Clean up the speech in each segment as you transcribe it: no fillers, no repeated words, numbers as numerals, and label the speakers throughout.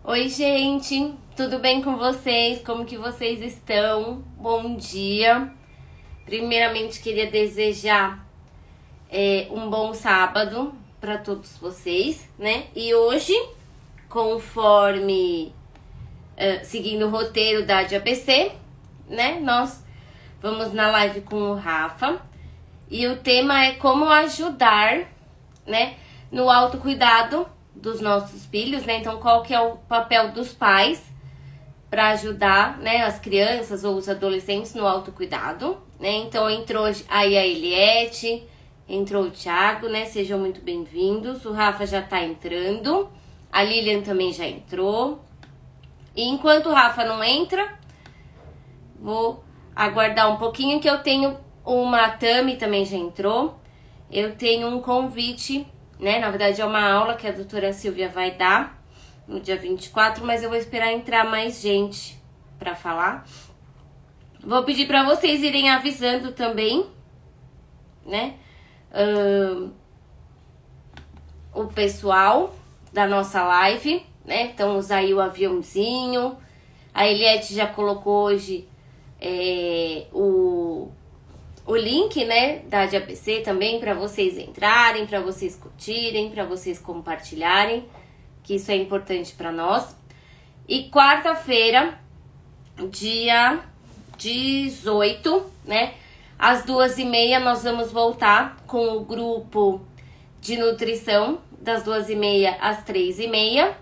Speaker 1: Oi, gente, tudo bem com vocês? Como que vocês estão? Bom dia. Primeiramente, queria desejar um bom sábado para todos vocês, né? E hoje, conforme seguindo o roteiro da ADABC, né? Nós vamos na live com o Rafa e o tema é como ajudar, né, no autocuidado dos nossos filhos, né? Então, qual que é o papel dos pais para ajudar, né, as crianças ou os adolescentes no autocuidado, né? Então, entrou aí a Eliette, entrou o Thiago, né? Sejam muito bem-vindos. O Rafa já tá entrando, a Lilian também já entrou. E enquanto o Rafa não entra, vou aguardar um pouquinho que eu tenho uma Tami também já entrou. Eu tenho um convite, né? Na verdade é uma aula que a doutora Silvia vai dar no dia 24, mas eu vou esperar entrar mais gente para falar. Vou pedir para vocês irem avisando também, né? O pessoal da nossa live, né? Então usa aí o aviãozinho. A Eliette já colocou hoje o link, né, da ADABC também para vocês entrarem, para vocês curtirem, para vocês compartilharem, que isso é importante para nós. E quarta-feira, dia 18, né, às 2h30, nós vamos voltar com o grupo de nutrição, das 2h30 às 3h30.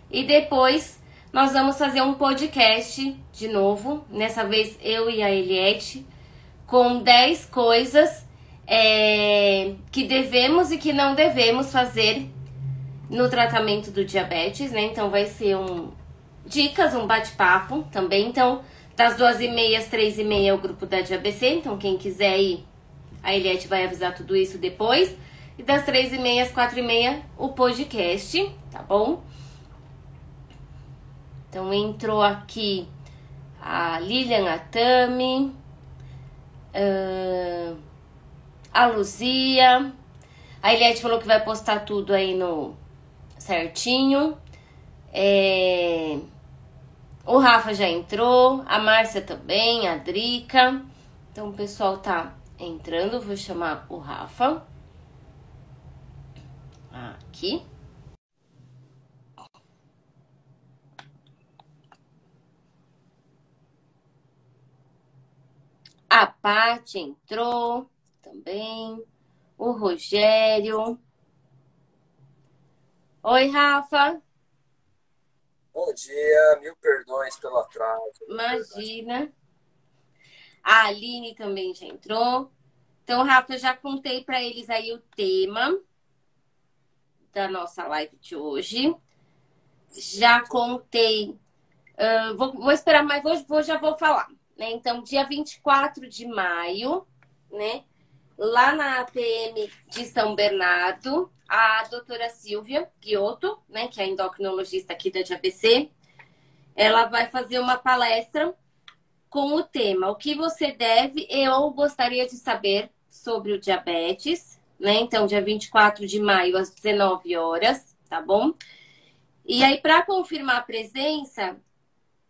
Speaker 1: E depois nós vamos fazer um podcast de novo, nessa vez eu e a Eliette, com 10 coisas que devemos e que não devemos fazer no tratamento do diabetes, né? Então vai ser dicas, um bate-papo também. Então, das 2h30 às 3h30 é o grupo da ADABC, então quem quiser ir, a Eliette vai avisar tudo isso depois. E das 3h30 às 4h30 o podcast, tá bom? Então entrou aqui a Lilian, a Tami, a Luzia. A Eliette falou que vai postar tudo aí no certinho. O Rafa já entrou, a Márcia também, a Drica. Então o pessoal tá entrando. Vou chamar o Rafa aqui. A Paty entrou também. O Rogério. Oi, Rafa.
Speaker 2: Bom dia, mil perdões pelo atraso.
Speaker 1: Imagina. A Aline também já entrou. Então, Rafa, eu já contei para eles aí o tema da nossa live de hoje. Já contei. Vou esperar, mas hoje já vou falar, né? Então, dia 24 de maio, né? Lá na APM de São Bernardo, a doutora Silvia Giotto, né? Que é a endocrinologista aqui da ADABC, ela vai fazer uma palestra com o tema o que você deve ou gostaria de saber sobre o diabetes, né? Então, dia 24 de maio, às 19 horas, tá bom? E aí, para confirmar a presença,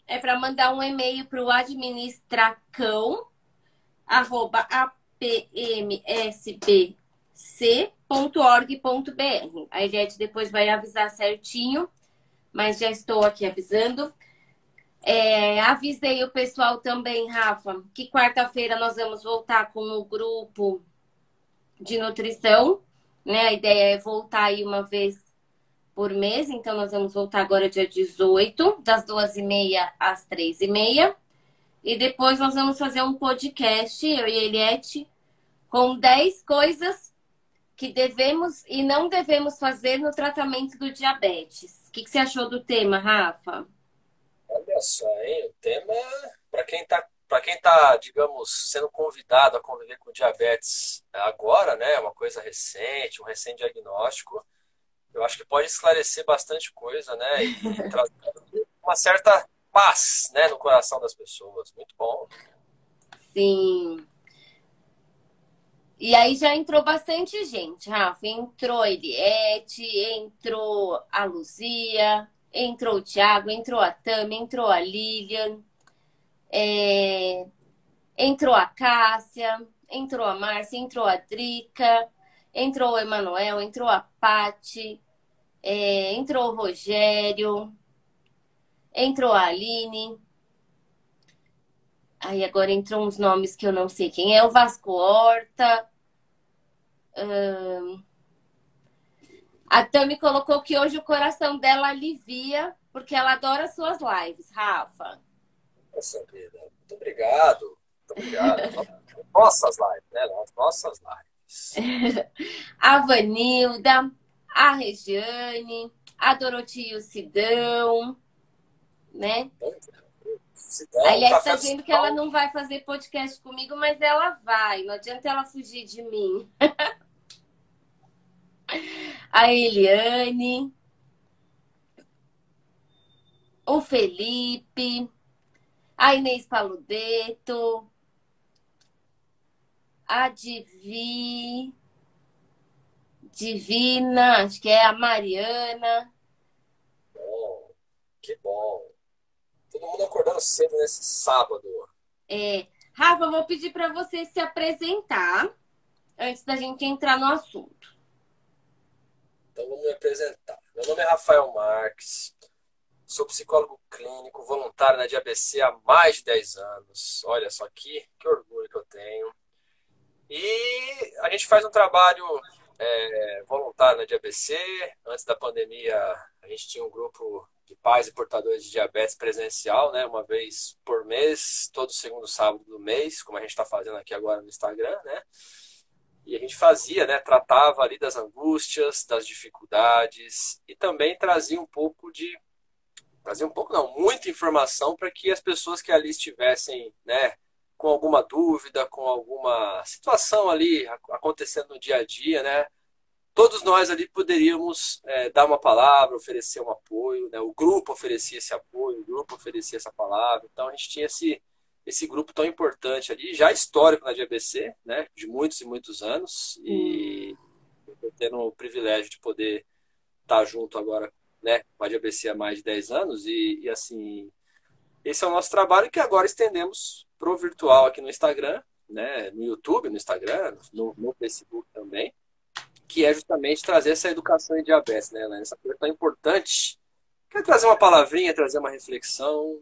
Speaker 1: é para mandar um e-mail para o administracão@apmsbc.org.br. A Eliette depois vai avisar certinho, mas já estou aqui avisando. Avisei o pessoal também, Rafa, que quarta-feira nós vamos voltar com o grupo de nutrição, né? A ideia é voltar aí uma vez por mês, então nós vamos voltar agora dia 18, das 2h30 às 3h30. E depois nós vamos fazer um podcast, eu e a Eliette, com 10 coisas que devemos e não devemos fazer no tratamento do diabetes. O que você achou do tema, Rafa?
Speaker 2: Olha só, hein? O tema, para quem tá, digamos, sendo convidado a conviver com diabetes agora, né? Uma coisa recente, um recém-diagnóstico, eu acho que pode esclarecer bastante coisa, né? E trazer uma certa paz, né, no coração das pessoas. Muito bom.
Speaker 1: Sim. E aí já entrou bastante gente, Rafa. Entrou a Eliette, entrou a Luzia, entrou o Thiago, entrou a Tami, entrou a Lilian, é, entrou a Cássia, entrou a Márcia, entrou a Drica, entrou o Emanuel, entrou a Pati, entrou o Rogério, entrou a Aline. Aí agora entrou uns nomes que eu não sei quem é. O Vasco Horta. A Tami colocou que hoje o coração dela alivia porque ela adora suas lives, Rafa.
Speaker 2: Nossa vida. Muito obrigado. Muito obrigado. Nossas lives, né? Nossas lives.
Speaker 1: A Vanilda, a Regiane, a Doroti e o Sidão, né?
Speaker 2: Sidão,
Speaker 1: A Eliette
Speaker 2: café
Speaker 1: está
Speaker 2: do
Speaker 1: dizendo que
Speaker 2: Sidão.
Speaker 1: ela não vai fazer podcast comigo, mas ela vai. Não adianta ela fugir de mim. A Eliane, o Felipe, a Inês Paludeto, a Divina, acho que é a Mariana.
Speaker 2: Bom, que bom. Todo mundo acordando cedo nesse sábado.
Speaker 1: Rafa, eu vou pedir para você se apresentar antes da gente entrar no assunto.
Speaker 2: Então, vamos me apresentar. Meu nome é Rafael Marques, sou psicólogo clínico, voluntário na DABC há mais de 10 anos. Olha só que orgulho que eu tenho. E a gente faz um trabalho voluntário na DABC. Antes da pandemia, a gente tinha um grupo de pais e portadores de diabetes presencial, né? Uma vez por mês, todo segundo sábado do mês, como a gente está fazendo aqui agora no Instagram, né? E a gente fazia, né? Tratava ali das angústias, das dificuldades e também trazia um pouco não, muita informação para que as pessoas que ali estivessem, né, com alguma dúvida, com alguma situação ali acontecendo no dia a dia, né? Todos nós ali poderíamos dar uma palavra, oferecer um apoio, né? O grupo oferecia esse apoio, o grupo oferecia essa palavra. Então a gente tinha esse grupo tão importante ali, já histórico na DABC, né? De muitos e muitos anos. E eu tendo o privilégio de poder estar junto agora, né, com a DABC há mais de 10 anos. E assim, esse é o nosso trabalho que agora estendemos para o virtual aqui no Instagram, né? No YouTube, no Instagram, no Facebook também, que é justamente trazer essa educação em diabetes, né, Helena? Essa coisa tão importante. Quer trazer uma palavrinha, trazer uma reflexão,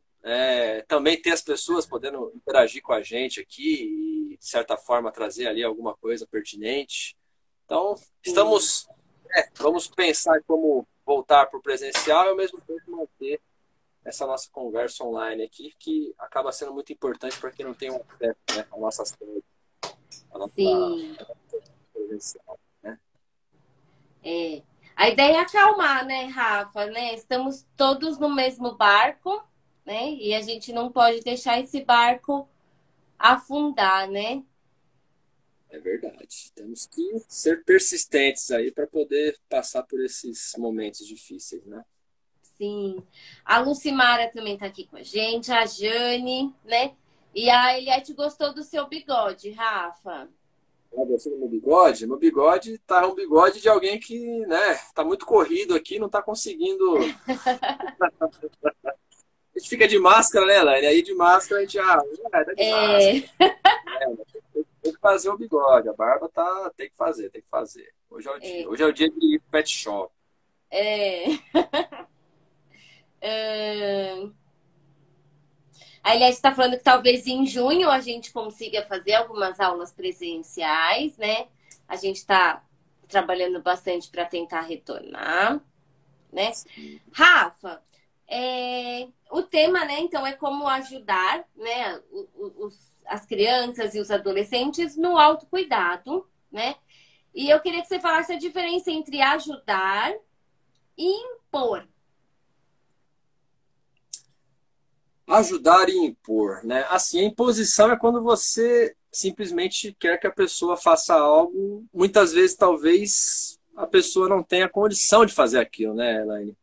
Speaker 2: também ter as pessoas podendo interagir com a gente aqui e, de certa forma, trazer ali alguma coisa pertinente. Então, vamos pensar em como voltar para o presencial e, ao mesmo tempo, manter essa nossa conversa online aqui, que acaba sendo muito importante para quem não tem um acesso, né, às nossas redes, a nossa presencial.
Speaker 1: A ideia é acalmar, né, Rafa? Né? Estamos todos no mesmo barco, né? E a gente não pode deixar esse barco afundar, né?
Speaker 2: É verdade. Temos que ser persistentes aí para poder passar por esses momentos difíceis, né?
Speaker 1: Sim. A Lucimara também está aqui com a gente, a Jane, né? E a Eliette gostou do seu bigode, Rafa.
Speaker 2: Gostou do meu bigode? Meu bigode tá um bigode de alguém que, né, tá muito corrido aqui, não tá conseguindo. A gente fica de máscara, né, Elaine? Aí de máscara a gente tá de máscara. Tem que fazer o bigode, a barba tem que fazer, tem que fazer. Hoje é o dia. Hoje é o dia de ir pro pet shop.
Speaker 1: A Eliette está falando que talvez em junho a gente consiga fazer algumas aulas presenciais, né? A gente está trabalhando bastante para tentar retornar, né? Rafa, o tema, né? Então é como ajudar, né? As crianças e os adolescentes no autocuidado, né? E eu queria que você falasse a diferença entre ajudar e impor.
Speaker 2: Ajudar e impor, né? Assim, a imposição é quando você simplesmente quer que a pessoa faça algo, muitas vezes, talvez, a pessoa não tenha condição de fazer aquilo, né, Elaine?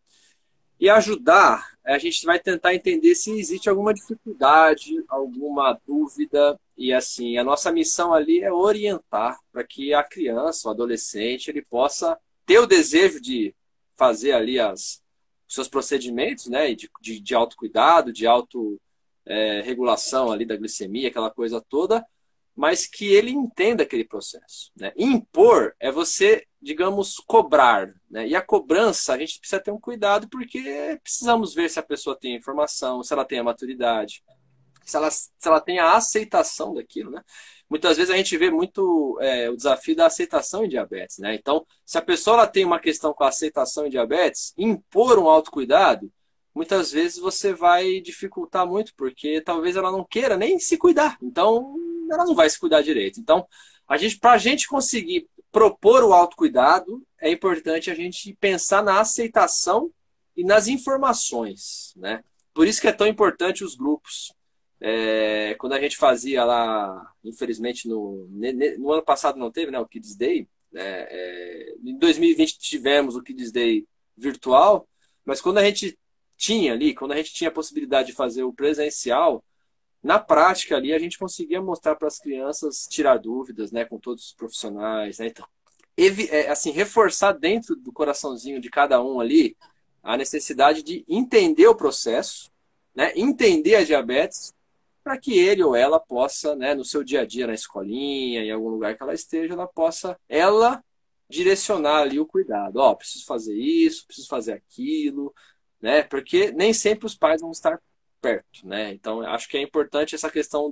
Speaker 2: E ajudar, a gente vai tentar entender se existe alguma dificuldade, alguma dúvida, e assim, a nossa missão ali é orientar para que a criança, o adolescente, ele possa ter o desejo de fazer ali os seus procedimentos, né, de autocuidado, de autorregulação ali da glicemia, aquela coisa toda, mas que ele entenda aquele processo, né? Impor é você, digamos, cobrar, né? E a cobrança, a gente precisa ter um cuidado, porque precisamos ver se a pessoa tem informação, se ela tem a maturidade, se ela tem a aceitação daquilo, né? Muitas vezes a gente vê muito o desafio da aceitação em diabetes, né? Então, se a pessoa ela tem uma questão com a aceitação em diabetes, impor um autocuidado, muitas vezes você vai dificultar muito, porque talvez ela não queira nem se cuidar. Então, ela não vai se cuidar direito. Então, para a gente conseguir propor o autocuidado, é importante a gente pensar na aceitação e nas informações, né? Por isso que é tão importante os grupos. Quando a gente fazia lá, infelizmente no ano passado não teve, né, o Kids Day, em 2020 tivemos o Kids Day virtual, mas quando a gente tinha a possibilidade de fazer o presencial, na prática ali a gente conseguia mostrar para as crianças, tirar dúvidas, né, com todos os profissionais, né? Então, assim, reforçar dentro do coraçãozinho de cada um ali a necessidade de entender o processo, né, entender a diabetes, para que ele ou ela possa, né, no seu dia a dia, na escolinha, em algum lugar que ela esteja, ela direcionar ali o cuidado. Ó, preciso fazer isso, preciso fazer aquilo, né? Porque nem sempre os pais vão estar perto, né? Então, acho que é importante essa questão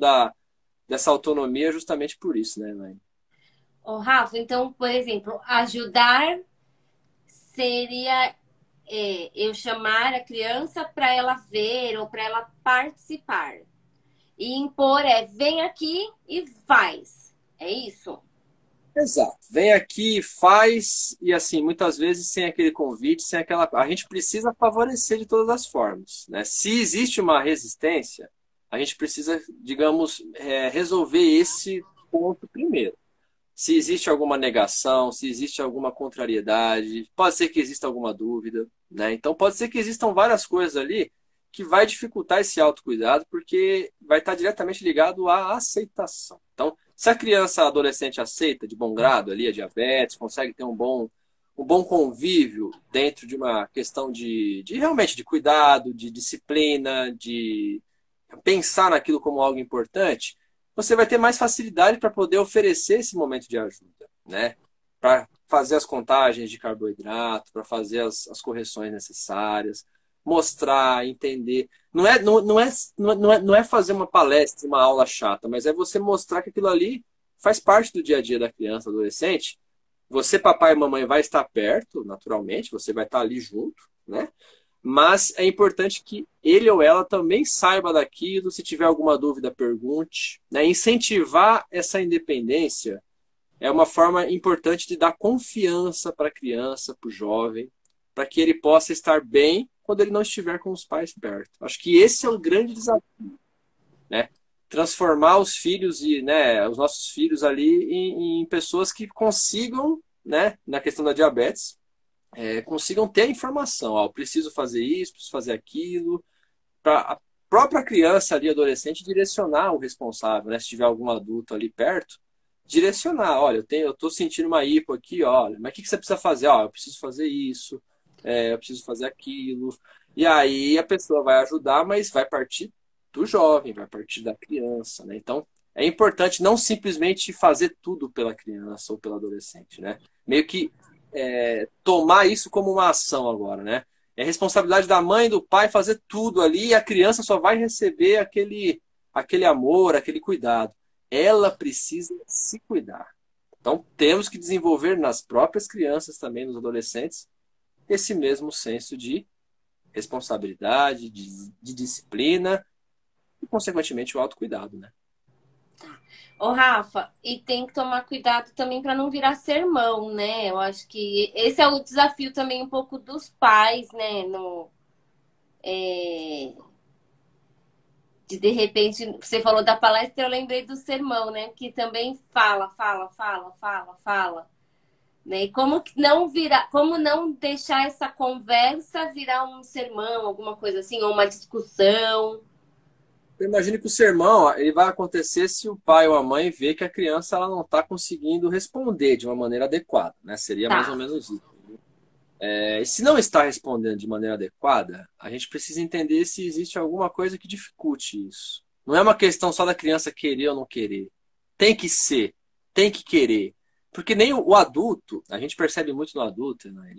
Speaker 2: dessa autonomia justamente por isso, né, Elaine?
Speaker 1: Ô, Rafa, então, por exemplo, ajudar seria eu chamar a criança para ela ver ou para ela participar. E impor vem aqui e faz. É isso?
Speaker 2: Exato. Vem aqui, faz, e assim, muitas vezes sem aquele convite, sem aquela. A gente precisa favorecer de todas as formas, né? Se existe uma resistência, a gente precisa, digamos, resolver esse ponto primeiro. Se existe alguma negação, se existe alguma contrariedade, pode ser que exista alguma dúvida, né? Então pode ser que existam várias coisas ali que vai dificultar esse autocuidado, porque vai estar diretamente ligado à aceitação. Então, se a criança, a adolescente aceita de bom grado ali a diabetes, consegue ter um bom convívio dentro de uma questão de realmente de cuidado, de disciplina, de pensar naquilo como algo importante, você vai ter mais facilidade para poder oferecer esse momento de ajuda, né? Para fazer as contagens de carboidrato, para fazer as correções necessárias, mostrar, entender. Não é fazer uma palestra, uma aula chata, mas é você mostrar que aquilo ali faz parte do dia a dia da criança, adolescente. Você, papai e mamãe, vai estar perto, naturalmente, você vai estar ali junto, né? Mas é importante que ele ou ela também saiba daquilo, se tiver alguma dúvida, pergunte, né? Incentivar essa independência é uma forma importante de dar confiança para a criança, para o jovem, para que ele possa estar bem quando ele não estiver com os pais perto. Acho que esse é o grande desafio, né? Transformar os filhos e, né, os nossos filhos ali em pessoas que consigam, né, na questão da diabetes, consigam ter a informação. Ó, preciso fazer isso, preciso fazer aquilo, para a própria criança ali, adolescente, direcionar o responsável, né? Se tiver algum adulto ali perto, direcionar. Olha, eu estou sentindo uma hipo aqui, olha, mas o que você precisa fazer? Ó, eu preciso fazer isso, eu preciso fazer aquilo. E aí a pessoa vai ajudar, mas vai partir do jovem, vai partir da criança, né? Então, é importante não simplesmente fazer tudo pela criança ou pelo adolescente, né? Meio que tomar isso como uma ação agora, né? É responsabilidade da mãe e do pai fazer tudo ali e a criança só vai receber aquele amor, aquele cuidado. Ela precisa se cuidar. Então, temos que desenvolver nas próprias crianças, também nos adolescentes, esse mesmo senso de responsabilidade, de disciplina e, consequentemente, o autocuidado, né?
Speaker 1: Ô, Rafa, e tem que tomar cuidado também para não virar sermão, né? Eu acho que esse é o desafio também um pouco dos pais, né? De repente, você falou da palestra, eu lembrei do sermão, né? Que também fala, fala, fala, fala, fala. Né? E como não deixar essa conversa virar um sermão, alguma coisa assim, ou uma discussão.
Speaker 2: Eu imagino que o sermão ele vai acontecer se o pai ou a mãe vê que a criança ela não está conseguindo responder de uma maneira adequada, né? Seria mais ou
Speaker 1: Tá.
Speaker 2: menos isso. E se não está respondendo de maneira adequada, a gente precisa entender se existe alguma coisa que dificulte isso. Não é uma questão só da criança querer ou não querer. Tem que ser, tem que querer. Porque nem o adulto, a gente percebe muito no adulto, né?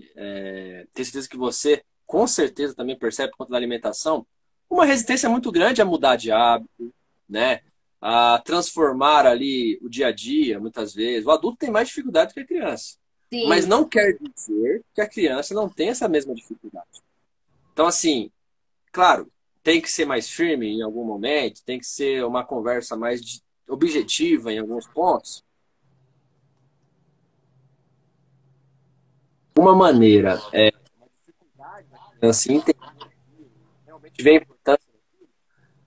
Speaker 2: Tenho certeza que você, com certeza, também percebe por conta da alimentação, uma resistência muito grande a mudar de hábito, né? A transformar ali o dia a dia, muitas vezes. O adulto tem mais dificuldade do que a criança. Mas
Speaker 1: Sim,
Speaker 2: não quer dizer que a criança não tem essa mesma dificuldade. Então, assim, claro, tem que ser mais firme em algum momento, tem que ser uma conversa mais objetiva em alguns pontos. Uma maneira assim, tem realmente ver a importância,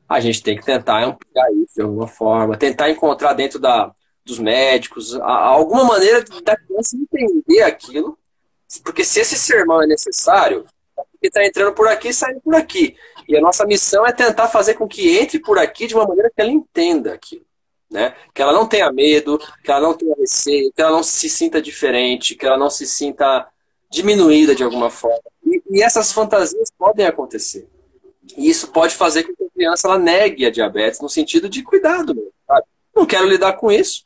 Speaker 2: a gente tem que tentar ampliar isso de alguma forma, tentar encontrar dentro dos médicos alguma maneira da criança entender aquilo, porque se esse sermão é necessário, porque está entrando por aqui e saindo por aqui. E a nossa missão é tentar fazer com que entre por aqui de uma maneira que ela entenda aquilo. Né? Que ela não tenha medo, que ela não tenha receio, que ela não se sinta diferente, que ela não se sinta diminuída de alguma forma. E essas fantasias podem acontecer. E isso pode fazer com que a criança ela negue a diabetes no sentido de cuidado mesmo, sabe? Não quero lidar com isso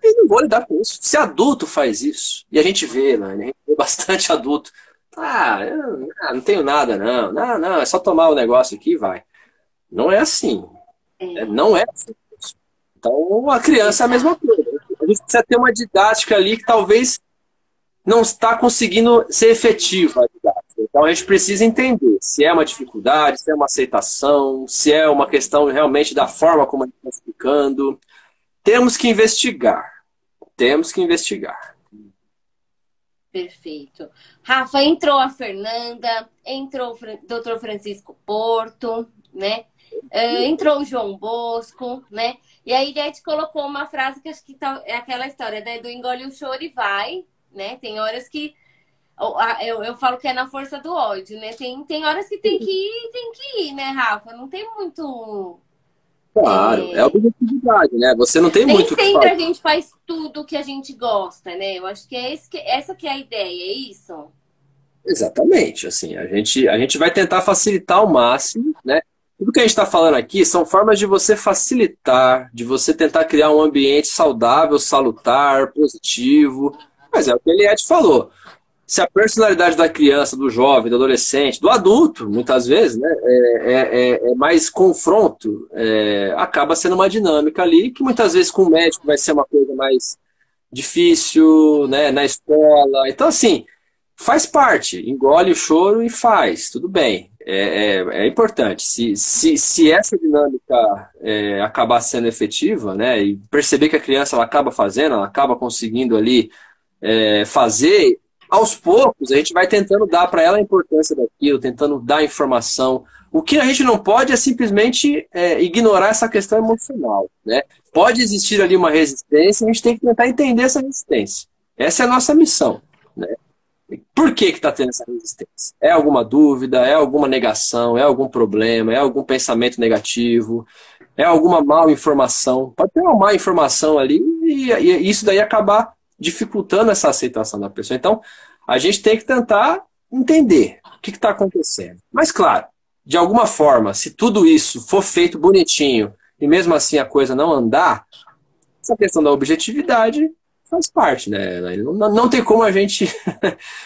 Speaker 2: e não vou lidar com isso. Se adulto faz isso, e a gente vê, né? A gente vê bastante adulto. Eu não tenho nada, não. Não, não, é só tomar o negócio aqui e vai. Não é assim.
Speaker 1: é,
Speaker 2: Não é assim. Então, a criança é a mesma
Speaker 1: exato.
Speaker 2: coisa. A gente precisa ter uma didática ali que talvez não está conseguindo ser efetiva a didática. Então, a gente precisa entender se é uma dificuldade, se é uma aceitação, se é uma questão realmente da forma como a gente está explicando. Temos que investigar. Temos que investigar.
Speaker 1: Perfeito. Rafa, entrou a Fernanda, entrou o Dr. Francisco Porto, né? Entrou o João Bosco, né? E a Iriete colocou uma frase que acho que é aquela história, né? Do engole o choro e vai, né? Tem horas que eu falo que é na força do ódio, né? Tem horas que tem que ir, né, Rafa? Não tem muito.
Speaker 2: Claro, é
Speaker 1: é,
Speaker 2: objetividade, né? Você não tem
Speaker 1: Nem
Speaker 2: muito o que
Speaker 1: sempre
Speaker 2: fazer.
Speaker 1: a gente faz tudo que a gente gosta, né? Eu acho que essa que é a ideia, é isso?
Speaker 2: Exatamente, assim, a gente vai tentar facilitar ao máximo, né? Tudo que a gente está falando aqui são formas de você facilitar, de você tentar criar um ambiente saudável, salutar, positivo. Mas é o que a Eliette falou. Se a personalidade da criança, do jovem, do adolescente, do adulto, muitas vezes, né, é mais confronto, acaba sendo uma dinâmica ali que muitas vezes com o médico vai ser uma coisa mais difícil, né, na escola. Então, assim, faz parte, engole o choro e faz, tudo bem. É importante. Se essa dinâmica acabar sendo efetiva, né, e perceber que a criança ela acaba fazendo, ela acaba conseguindo ali fazer, aos poucos a gente vai tentando dar para ela a importância daquilo, tentando dar informação. O que a gente não pode é simplesmente ignorar essa questão emocional, né? Pode existir ali uma resistência, a gente tem que tentar entender essa resistência. Essa é a nossa missão, né? Por que está tendo essa resistência? É alguma dúvida? É alguma negação? É algum problema? É algum pensamento negativo? É alguma mal informação? Pode ter uma má informação ali e isso daí acabar dificultando essa aceitação da pessoa. Então, a gente tem que tentar entender o que está acontecendo. Mas, claro, de alguma forma, se tudo isso for feito bonitinho e mesmo assim a coisa não andar, essa questão da objetividade faz parte, né? Não tem como a gente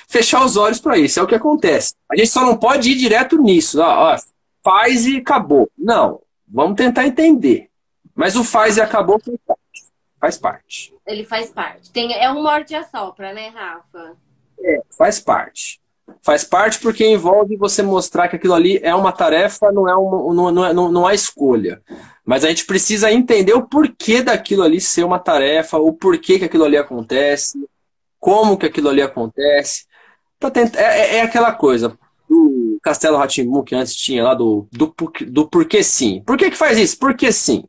Speaker 2: fechar os olhos para isso. É o que acontece. A gente só não pode ir direto nisso. Faz e acabou. Não. Vamos tentar entender. Mas o faz e acabou faz parte.
Speaker 1: Ele faz parte. É um morde e assopra, né, Rafa?
Speaker 2: Faz parte. Faz parte porque envolve você mostrar que aquilo ali é uma tarefa, não é escolha. Mas a gente precisa entender o porquê daquilo ali ser uma tarefa, o porquê que aquilo ali acontece, como que aquilo ali acontece. É aquela coisa do Castelo rá que antes tinha lá do porquê sim. Por que faz isso? Porque sim.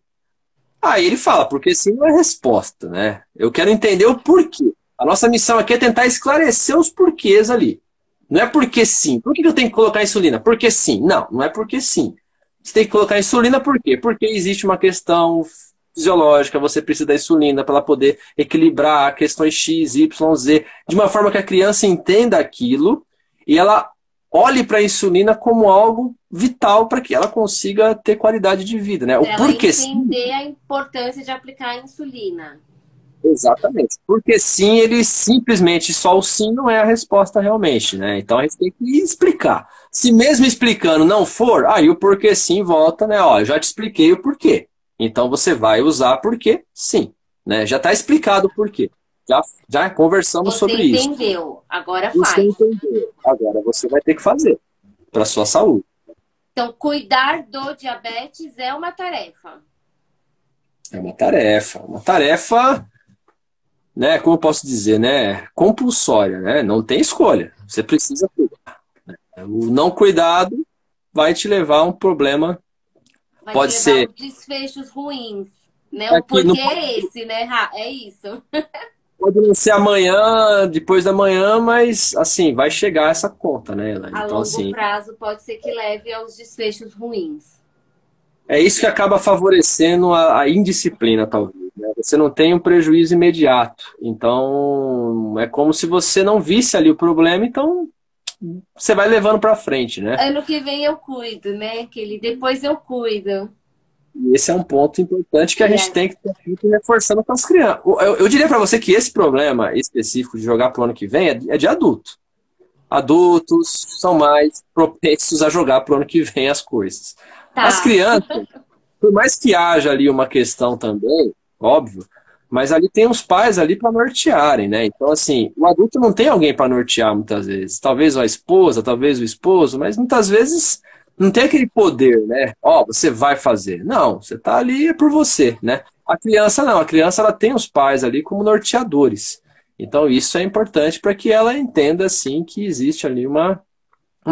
Speaker 2: Aí ele fala, porque sim não é resposta, né? Eu quero entender o porquê. A nossa missão aqui é tentar esclarecer os porquês ali. Não é porque sim. Por que eu tenho que colocar insulina? Porque sim. Não, não é porque sim. Você tem que colocar insulina por quê? Porque existe uma questão fisiológica, você precisa da insulina para ela poder equilibrar questões X, Y, Z, de uma forma que a criança entenda aquilo e ela olhe para a insulina como algo vital para que ela consiga ter qualidade de vida, né? O
Speaker 1: Pra ela
Speaker 2: porquê sim,
Speaker 1: entender a importância de aplicar a insulina.
Speaker 2: exatamente. Porque sim, ele simplesmente só o sim não é a resposta realmente, né? Então a gente tem que explicar. Se mesmo explicando não for, aí o porquê sim volta, né? Ó, eu já te expliquei o porquê. Então você vai usar porque sim, né? Já está explicado o porquê. Já conversamos
Speaker 1: Você
Speaker 2: sobre isso.
Speaker 1: entendeu, agora
Speaker 2: Você
Speaker 1: faz.
Speaker 2: entendeu. Agora você vai ter que fazer para sua saúde.
Speaker 1: Então, cuidar do diabetes é uma tarefa.
Speaker 2: É uma tarefa, né? Como eu posso dizer, né? Compulsória, né? Não tem escolha. Você precisa cuidar. O não cuidado vai te levar a um problema.
Speaker 1: Vai te
Speaker 2: Pode
Speaker 1: levar
Speaker 2: ser
Speaker 1: aos desfechos ruins, né? O
Speaker 2: aqui, não
Speaker 1: porquê
Speaker 2: pode,
Speaker 1: é esse, né, É isso.
Speaker 2: pode não ser amanhã, depois da manhã, mas assim, vai chegar essa conta, né, Elaine?
Speaker 1: A
Speaker 2: Então,
Speaker 1: longo
Speaker 2: assim,
Speaker 1: prazo pode ser que leve aos desfechos ruins.
Speaker 2: é isso que acaba favorecendo a indisciplina, talvez, né? Você não tem um prejuízo imediato. Então, é como se você não visse ali o problema, então você vai levando para frente, né?
Speaker 1: Ano que vem eu cuido, né? Aquele depois eu cuido.
Speaker 2: E esse é um ponto importante que a
Speaker 1: E
Speaker 2: gente tem que estar sempre reforçando com as crianças. Eu diria para você que esse problema específico de jogar para o ano que vem é de adulto. Adultos são mais propensos a jogar para o ano que vem as coisas. As
Speaker 1: tá.
Speaker 2: crianças, por mais que haja ali uma questão também, óbvio, mas ali tem os pais ali para nortearem, né? Então, assim, o adulto não tem alguém para nortear muitas vezes. Talvez a esposa, talvez o esposo, mas muitas vezes não tem aquele poder, né? Ó, você vai fazer. Não, você tá ali é por você, né? A criança não, a criança ela tem os pais ali como norteadores. Então, isso é importante para que ela entenda, assim, que existe ali uma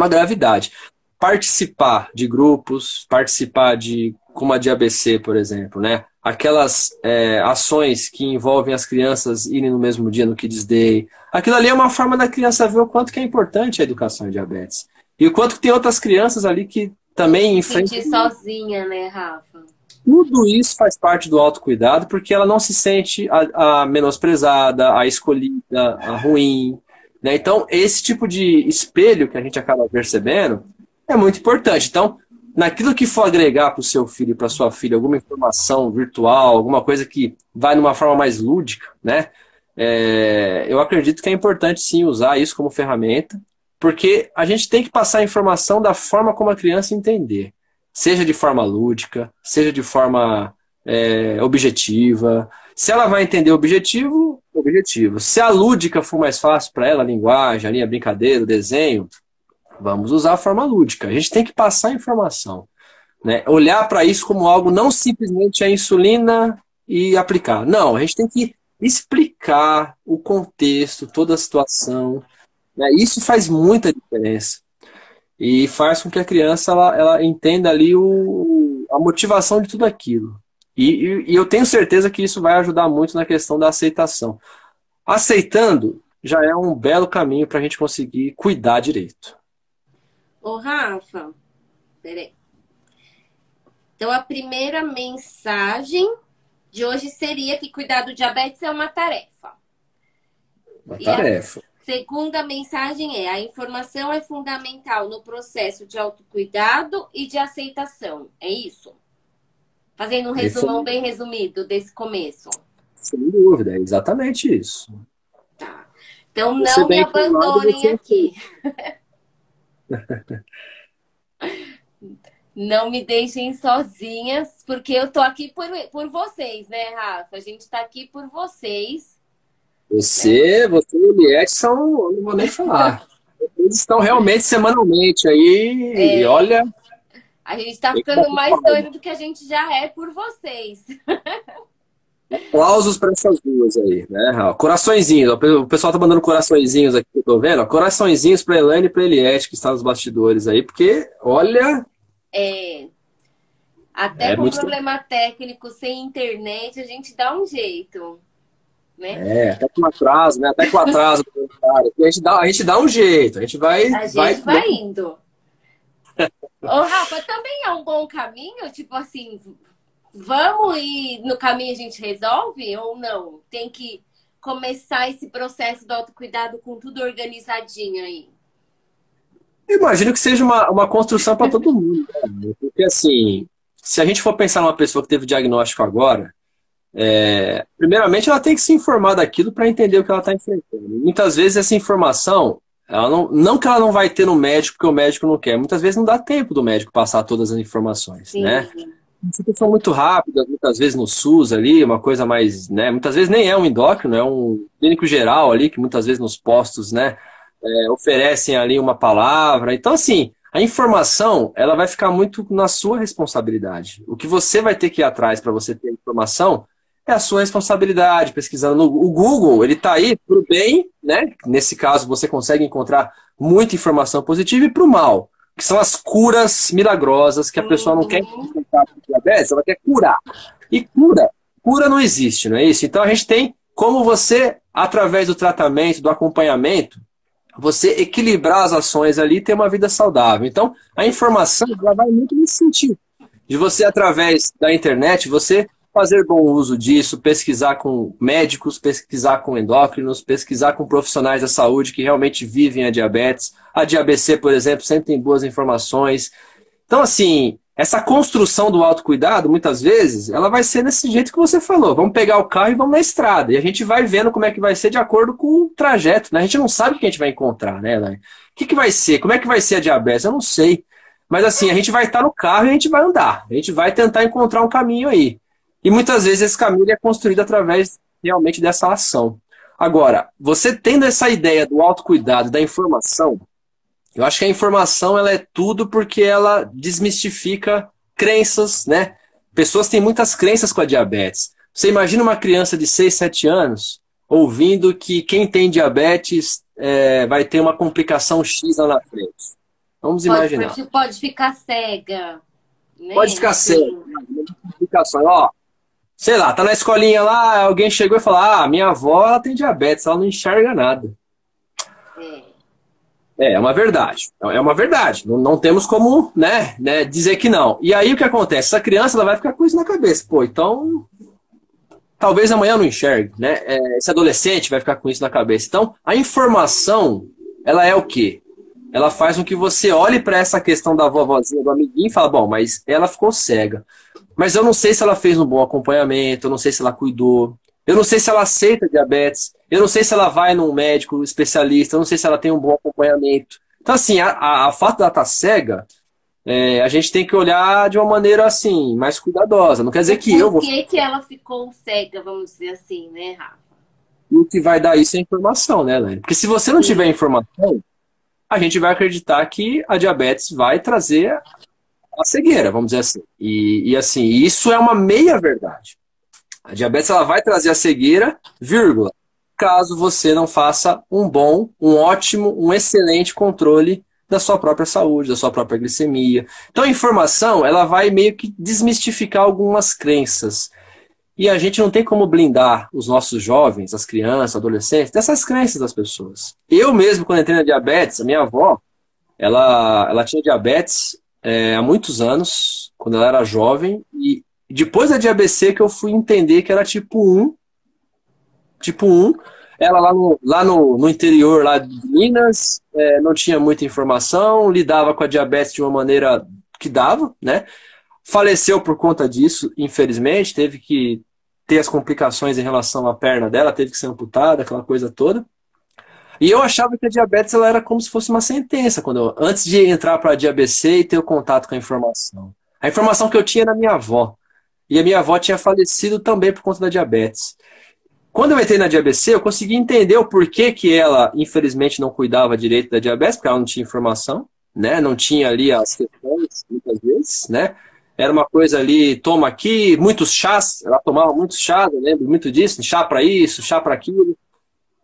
Speaker 2: gravidade. Participar de grupos, participar de, como a de ABC, por exemplo, né? Aquelas ações que envolvem as crianças irem no mesmo dia no Kids Day. Aquilo ali é uma forma da criança ver o quanto que é importante a educação em diabetes. E o quanto que tem outras crianças ali que
Speaker 1: Não
Speaker 2: também
Speaker 1: se
Speaker 2: enfrentam.
Speaker 1: sentir sozinha, né, Rafa?
Speaker 2: Tudo isso faz parte do autocuidado, porque ela não se sente a menosprezada, a escolhida, a ruim, né? Então, esse tipo de espelho que a gente acaba percebendo é muito importante. Então, naquilo que for agregar para o seu filho e para sua filha alguma informação virtual, alguma coisa que vai numa forma mais lúdica, né? Eu acredito que é importante sim usar isso como ferramenta, porque a gente tem que passar a informação da forma como a criança entender. Seja de forma lúdica, seja de forma objetiva. Se ela vai entender o objetivo, objetivo. Se a lúdica for mais fácil para ela, a linguagem, a linha brincadeira, o desenho, vamos usar a forma lúdica. A gente tem que passar a informação, né? Olhar para isso como algo não simplesmente a insulina e aplicar. Não, a gente tem que explicar o contexto, toda a situação, né? Isso faz muita diferença. E faz com que a criança ela entenda ali a motivação de tudo aquilo. E eu tenho certeza que isso vai ajudar muito na questão da aceitação. Aceitando já é um belo caminho para a gente conseguir cuidar direito.
Speaker 1: Ô, Rafa, peraí. Então, a primeira mensagem de hoje seria que cuidar do diabetes é uma tarefa.
Speaker 2: Uma
Speaker 1: E a
Speaker 2: tarefa.
Speaker 1: segunda mensagem é: a informação é fundamental no processo de autocuidado e de aceitação. É isso? Fazendo um
Speaker 2: Aí foi,
Speaker 1: resumão bem resumido desse começo.
Speaker 2: sem dúvida, é exatamente isso.
Speaker 1: Tá. Então,
Speaker 2: Você
Speaker 1: não me
Speaker 2: bem informado,
Speaker 1: abandonem
Speaker 2: você
Speaker 1: aqui. Não me deixem sozinhas, porque eu tô aqui por vocês, né, Rafa? A gente tá aqui por vocês, né?
Speaker 2: você e o Eliette são, eu não vou nem falar. Eles estão realmente semanalmente aí, e olha,
Speaker 1: A gente tá
Speaker 2: tem que
Speaker 1: ficando
Speaker 2: bater
Speaker 1: mais
Speaker 2: palma.
Speaker 1: doido do que a gente já é por vocês.
Speaker 2: Aplausos para essas duas aí, né? Ó, coraçõezinhos, ó, o pessoal tá mandando coraçõezinhos aqui, que eu tô vendo, ó, coraçõezinhos para Elaine e para Eliette, que está nos bastidores aí, porque, olha,
Speaker 1: É, até
Speaker 2: é
Speaker 1: com
Speaker 2: muito.
Speaker 1: problema técnico, sem internet, a gente dá um jeito, né?
Speaker 2: Até com atraso, né? Até com atraso, cara. A gente dá um jeito, a gente
Speaker 1: A
Speaker 2: vai
Speaker 1: gente vai indo. Ô, Rafa, também é um bom caminho? Tipo assim, vamos e no caminho a gente resolve ou não? Tem que começar esse processo do autocuidado com tudo organizadinho aí.
Speaker 2: Eu imagino que seja uma construção para todo mundo, né? Porque assim, se a gente for pensar numa pessoa que teve diagnóstico agora, primeiramente ela tem que se informar daquilo para entender o que ela está enfrentando. Muitas vezes essa informação, ela não que ela não vai ter no médico, porque o médico não quer, muitas vezes não dá tempo do médico passar todas as informações,
Speaker 1: Sim.
Speaker 2: né? São muito rápidas, muitas vezes no SUS ali, uma coisa mais, né? Muitas vezes nem é um endócrino, é um clínico geral ali, que muitas vezes nos postos, né, oferecem ali uma palavra. Então, assim, a informação, ela vai ficar muito na sua responsabilidade. O que você vai ter que ir atrás para você ter informação é a sua responsabilidade, pesquisando o Google, ele está aí para o bem, né? Nesse caso, você consegue encontrar muita informação positiva e para o mal, que são as curas milagrosas que a pessoa não quer tratar com diabetes, ela quer curar. E cura não existe, não é isso? Então a gente tem como você, através do tratamento, do acompanhamento, você equilibrar as ações ali e ter uma vida saudável. Então a informação ela vai muito nesse sentido, de você, através da internet, você fazer bom uso disso, pesquisar com médicos, pesquisar com endócrinos, pesquisar com profissionais da saúde que realmente vivem a diabetes. A DiaBC, por exemplo, sempre tem boas informações. Então, assim, essa construção do autocuidado, muitas vezes, ela vai ser desse jeito que você falou. Vamos pegar o carro e vamos na estrada. E a gente vai vendo como é que vai ser de acordo com o trajeto, né? A gente não sabe o que a gente vai encontrar, né, Elaine? O que vai ser? Como é que vai ser a diabetes? Eu não sei. Mas, assim, a gente vai estar no carro e a gente vai andar. A gente vai tentar encontrar um caminho aí. E muitas vezes esse caminho é construído através realmente dessa ação. Agora, você tendo essa ideia do autocuidado, da informação, eu acho que a informação ela é tudo porque ela desmistifica crenças, né? Pessoas têm muitas crenças com a diabetes. Você imagina uma criança de 6, 7 anos ouvindo que quem tem diabetes vai ter uma complicação X lá na frente. Vamos imaginar.
Speaker 1: Pode ficar cega. Né?
Speaker 2: Pode ficar cega. Complicações. Ó, sei lá, tá na escolinha lá, alguém chegou e falou: ah, minha avó ela tem diabetes, ela não enxerga nada. É uma verdade. É uma verdade. Não temos como, né, dizer que não. E aí o que acontece? Essa criança ela vai ficar com isso na cabeça. Pô, então talvez amanhã eu não enxergue, né? Esse adolescente vai ficar com isso na cabeça. Então a informação, ela é o quê? Ela faz com que você olhe para essa questão da vovozinha, do amiguinho e fala: bom, mas ela ficou cega. Mas eu não sei se ela fez um bom acompanhamento, eu não sei se ela cuidou, eu não sei se ela aceita diabetes, eu não sei se ela vai num médico especialista, eu não sei se ela tem um bom acompanhamento. Então, assim, a fato dela estar cega, a gente tem que olhar de uma maneira, assim, mais cuidadosa. Não quer dizer que eu vou...
Speaker 1: Por que ela ficou cega, vamos dizer assim, né, Rafa?
Speaker 2: O que vai dar isso é informação, né, Elaine? Porque se você não tiver informação, a gente vai acreditar que a diabetes vai trazer a cegueira, vamos dizer assim. E assim, isso é uma meia-verdade. A diabetes ela vai trazer a cegueira, vírgula, caso você não faça um bom, um ótimo, um excelente controle da sua própria saúde, da sua própria glicemia. Então a informação ela vai meio que desmistificar algumas crenças. E a gente não tem como blindar os nossos jovens, as crianças, adolescentes, dessas crenças das pessoas. Eu mesmo, quando entrei na diabetes, a minha avó, ela tinha diabetes há muitos anos, quando ela era jovem, e depois da DiaBC que eu fui entender que era tipo 1. Tipo 1, ela lá no interior lá de Minas, não tinha muita informação, lidava com a diabetes de uma maneira que dava, né? Faleceu por conta disso, infelizmente, teve que ter as complicações em relação à perna dela, teve que ser amputada, aquela coisa toda. E eu achava que a diabetes ela era como se fosse uma sentença, antes de entrar para a DiaBC e ter o contato com a informação. A informação que eu tinha era da minha avó. E a minha avó tinha falecido também por conta da diabetes. Quando eu entrei na DiaBC, eu consegui entender o porquê que ela, infelizmente, não cuidava direito da diabetes, porque ela não tinha informação, né? Não tinha ali as questões, muitas vezes, né? Era uma coisa ali, toma aqui, muitos chás, ela tomava muitos chás, eu lembro muito disso, chá para isso, chá para aquilo.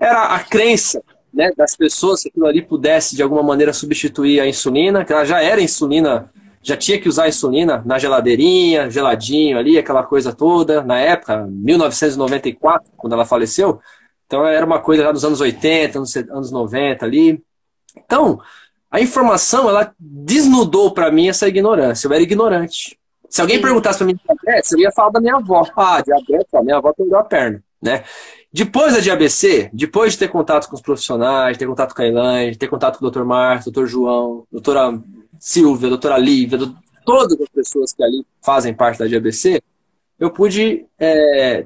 Speaker 2: Era a crença, né, das pessoas que aquilo ali pudesse, de alguma maneira, substituir a insulina, que ela já era insulina, já tinha que usar a insulina na geladeirinha, geladinho ali, aquela coisa toda, na época, 1994, quando ela faleceu. Então era uma coisa já dos anos 80, anos 90 ali. Então, a informação, ela desnudou para mim essa ignorância. Eu era ignorante. Se alguém perguntasse para mim de diabetes, eu ia falar da minha avó. Ah, diabetes, a minha avó perdeu a perna. né? Depois da de ABC, depois de ter contato com os profissionais, ter contato com a Elaine, ter contato com o Dr. Marcos, Dr. João, doutora Silvia, doutora Lívia, todas as pessoas que ali fazem parte da de ABC, eu pude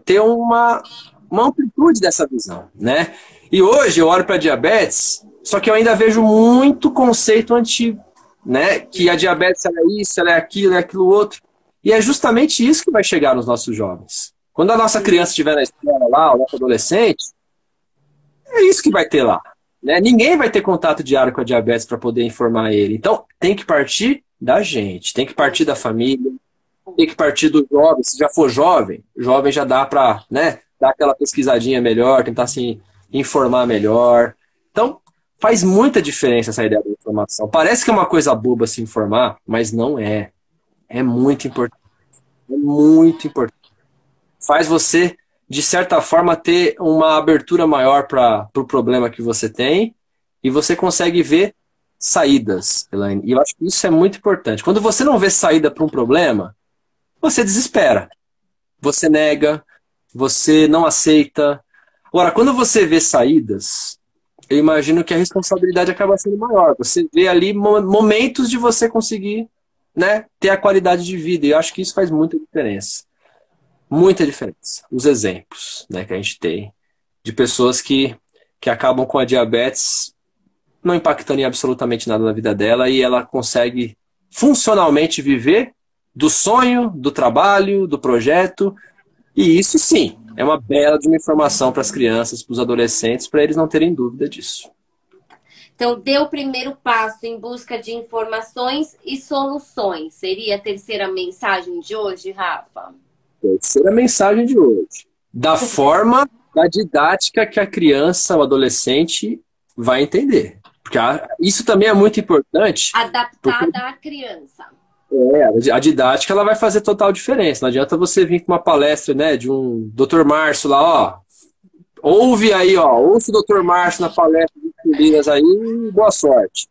Speaker 2: ter uma amplitude dessa visão, né? E hoje eu olho para diabetes, só que eu ainda vejo muito conceito antigo, né? Que a diabetes ela é isso, ela é aquilo outro. E é justamente isso que vai chegar nos nossos jovens. Quando a nossa criança estiver na escola lá, o nosso adolescente, é isso que vai ter lá, né? Ninguém vai ter contato diário com a diabetes para poder informar ele. Então, tem que partir da gente, tem que partir da família, tem que partir do jovem. Se já for jovem, jovem já dá para, né, dar aquela pesquisadinha melhor, tentar se informar melhor. Então, faz muita diferença essa ideia da informação. Parece que é uma coisa boba se informar, mas não é. É muito importante. É muito importante. Faz você, de certa forma, ter uma abertura maior para o problema que você tem e você consegue ver saídas, Elaine. E eu acho que isso é muito importante. Quando você não vê saída para um problema, você desespera. Você nega, você não aceita. Agora, quando você vê saídas, eu imagino que a responsabilidade acaba sendo maior. Você vê ali momentos de você conseguir, né, ter a qualidade de vida. E eu acho que isso faz muita diferença. Muita diferença. Os exemplos, né, que a gente tem de pessoas que acabam com a diabetes não impactando em absolutamente nada na vida dela e ela consegue funcionalmente viver do sonho, do trabalho, do projeto. E isso sim, é uma bela de uma informação para as crianças, para os adolescentes, para eles não terem dúvida disso.
Speaker 1: Então, dê o primeiro passo em busca de informações e soluções. Seria a terceira mensagem de hoje, Rafa?
Speaker 2: Terceira mensagem de hoje. Da forma, da didática que a criança, o adolescente vai entender. Porque isso também é muito importante.
Speaker 1: Adaptada à criança.
Speaker 2: A didática ela vai fazer total diferença. Não adianta você vir com uma palestra, né, de um Dr. Márcio lá, ó. Ouve aí, ó. Ouça o Dr. Márcio na palestra de Filias aí, boa sorte.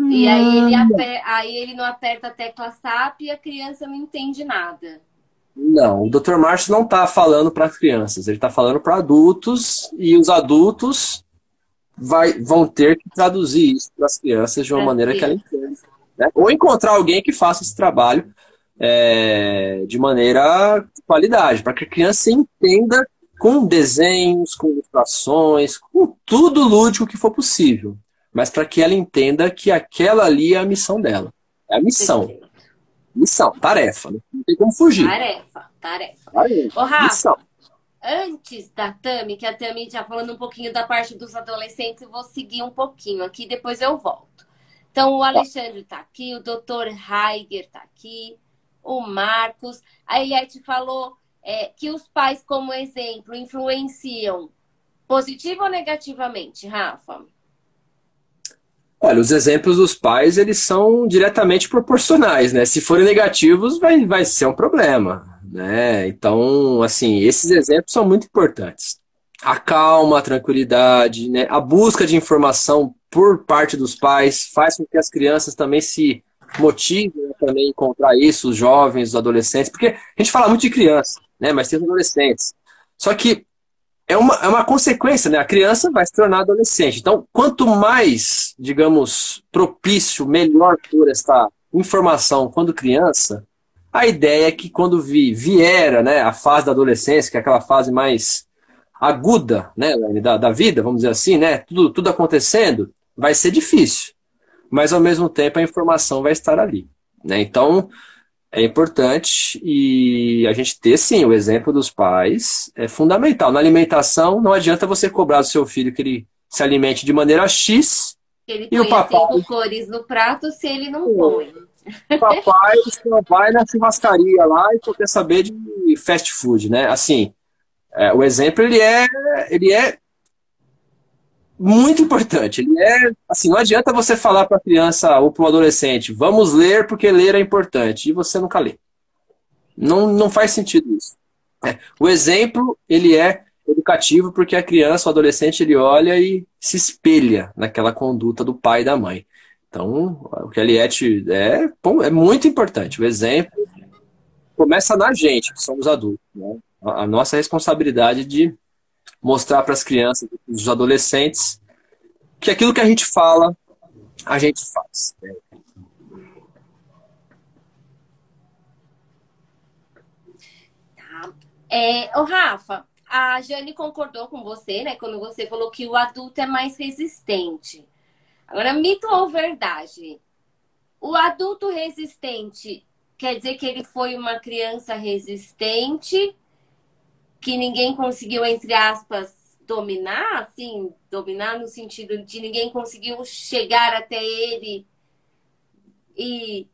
Speaker 1: E aí ele não aperta a tecla SAP e a criança não entende nada.
Speaker 2: Não, o Dr. Márcio não está falando para crianças, ele está falando para adultos e os adultos vão ter que traduzir isso para as crianças de uma maneira que ela entenda. Né? Ou encontrar alguém que faça esse trabalho de maneira de qualidade, para que a criança entenda com desenhos, com ilustrações, com tudo lúdico que for possível. Mas para que ela entenda que aquela ali é a missão dela. É a missão. Missão, tarefa. Não tem como fugir.
Speaker 1: Tarefa.
Speaker 2: Ô,
Speaker 1: Rafa,
Speaker 2: missão.
Speaker 1: Antes da Tami, que a Tami já falando um pouquinho da parte dos adolescentes, eu vou seguir um pouquinho aqui, depois eu volto. Então, o Alexandre está aqui, o Dr. Heiger está aqui, o Marcos. A Eliette falou que os pais, como exemplo, influenciam positivo ou negativamente, Rafa?
Speaker 2: Olha, os exemplos dos pais, eles são diretamente proporcionais, né? Se forem negativos, vai ser um problema, né? Então, assim, esses exemplos são muito importantes. A calma, a tranquilidade, né? A busca de informação por parte dos pais faz com que as crianças também se motivem a também encontrar isso, os jovens, os adolescentes, porque a gente fala muito de criança, né? Mas tem os adolescentes. Só que é uma consequência, né? A criança vai se tornar adolescente. Então, quanto mais, digamos, propício, melhor for esta informação quando criança, a ideia é que quando vier, né, a fase da adolescência, que é aquela fase mais aguda, né, da vida, vamos dizer assim, né? Tudo acontecendo, vai ser difícil. Mas, ao mesmo tempo, a informação vai estar ali, né? Então, é importante e a gente ter, sim, o exemplo dos pais é fundamental. Na alimentação, não adianta você cobrar do seu filho que ele se alimente de maneira X
Speaker 1: Ele
Speaker 2: e o
Speaker 1: põe
Speaker 2: papai...
Speaker 1: 5 cores no prato se ele não põe.
Speaker 2: O papai só vai na churrascaria lá e quer saber de fast food, né? Assim, o exemplo, ele é muito importante. Ele assim, não adianta você falar para a criança ou para o adolescente, vamos ler porque ler é importante, e você nunca lê. Não faz sentido isso. O exemplo, ele é educativo porque a criança, o adolescente, ele olha e se espelha naquela conduta do pai e da mãe. Então, o que a Eliette é muito importante. O exemplo começa na gente, que somos adultos, né? A nossa responsabilidade de mostrar para as crianças, para os adolescentes, que aquilo que a gente fala, a gente faz.
Speaker 1: Tá. Ô, Rafa, a Jane concordou com você, né? Quando você falou que o adulto é mais resistente. Agora, mito ou verdade? O adulto resistente quer dizer que ele foi uma criança resistente, que ninguém conseguiu, entre aspas, dominar, assim, dominar no sentido de ninguém conseguiu chegar até ele e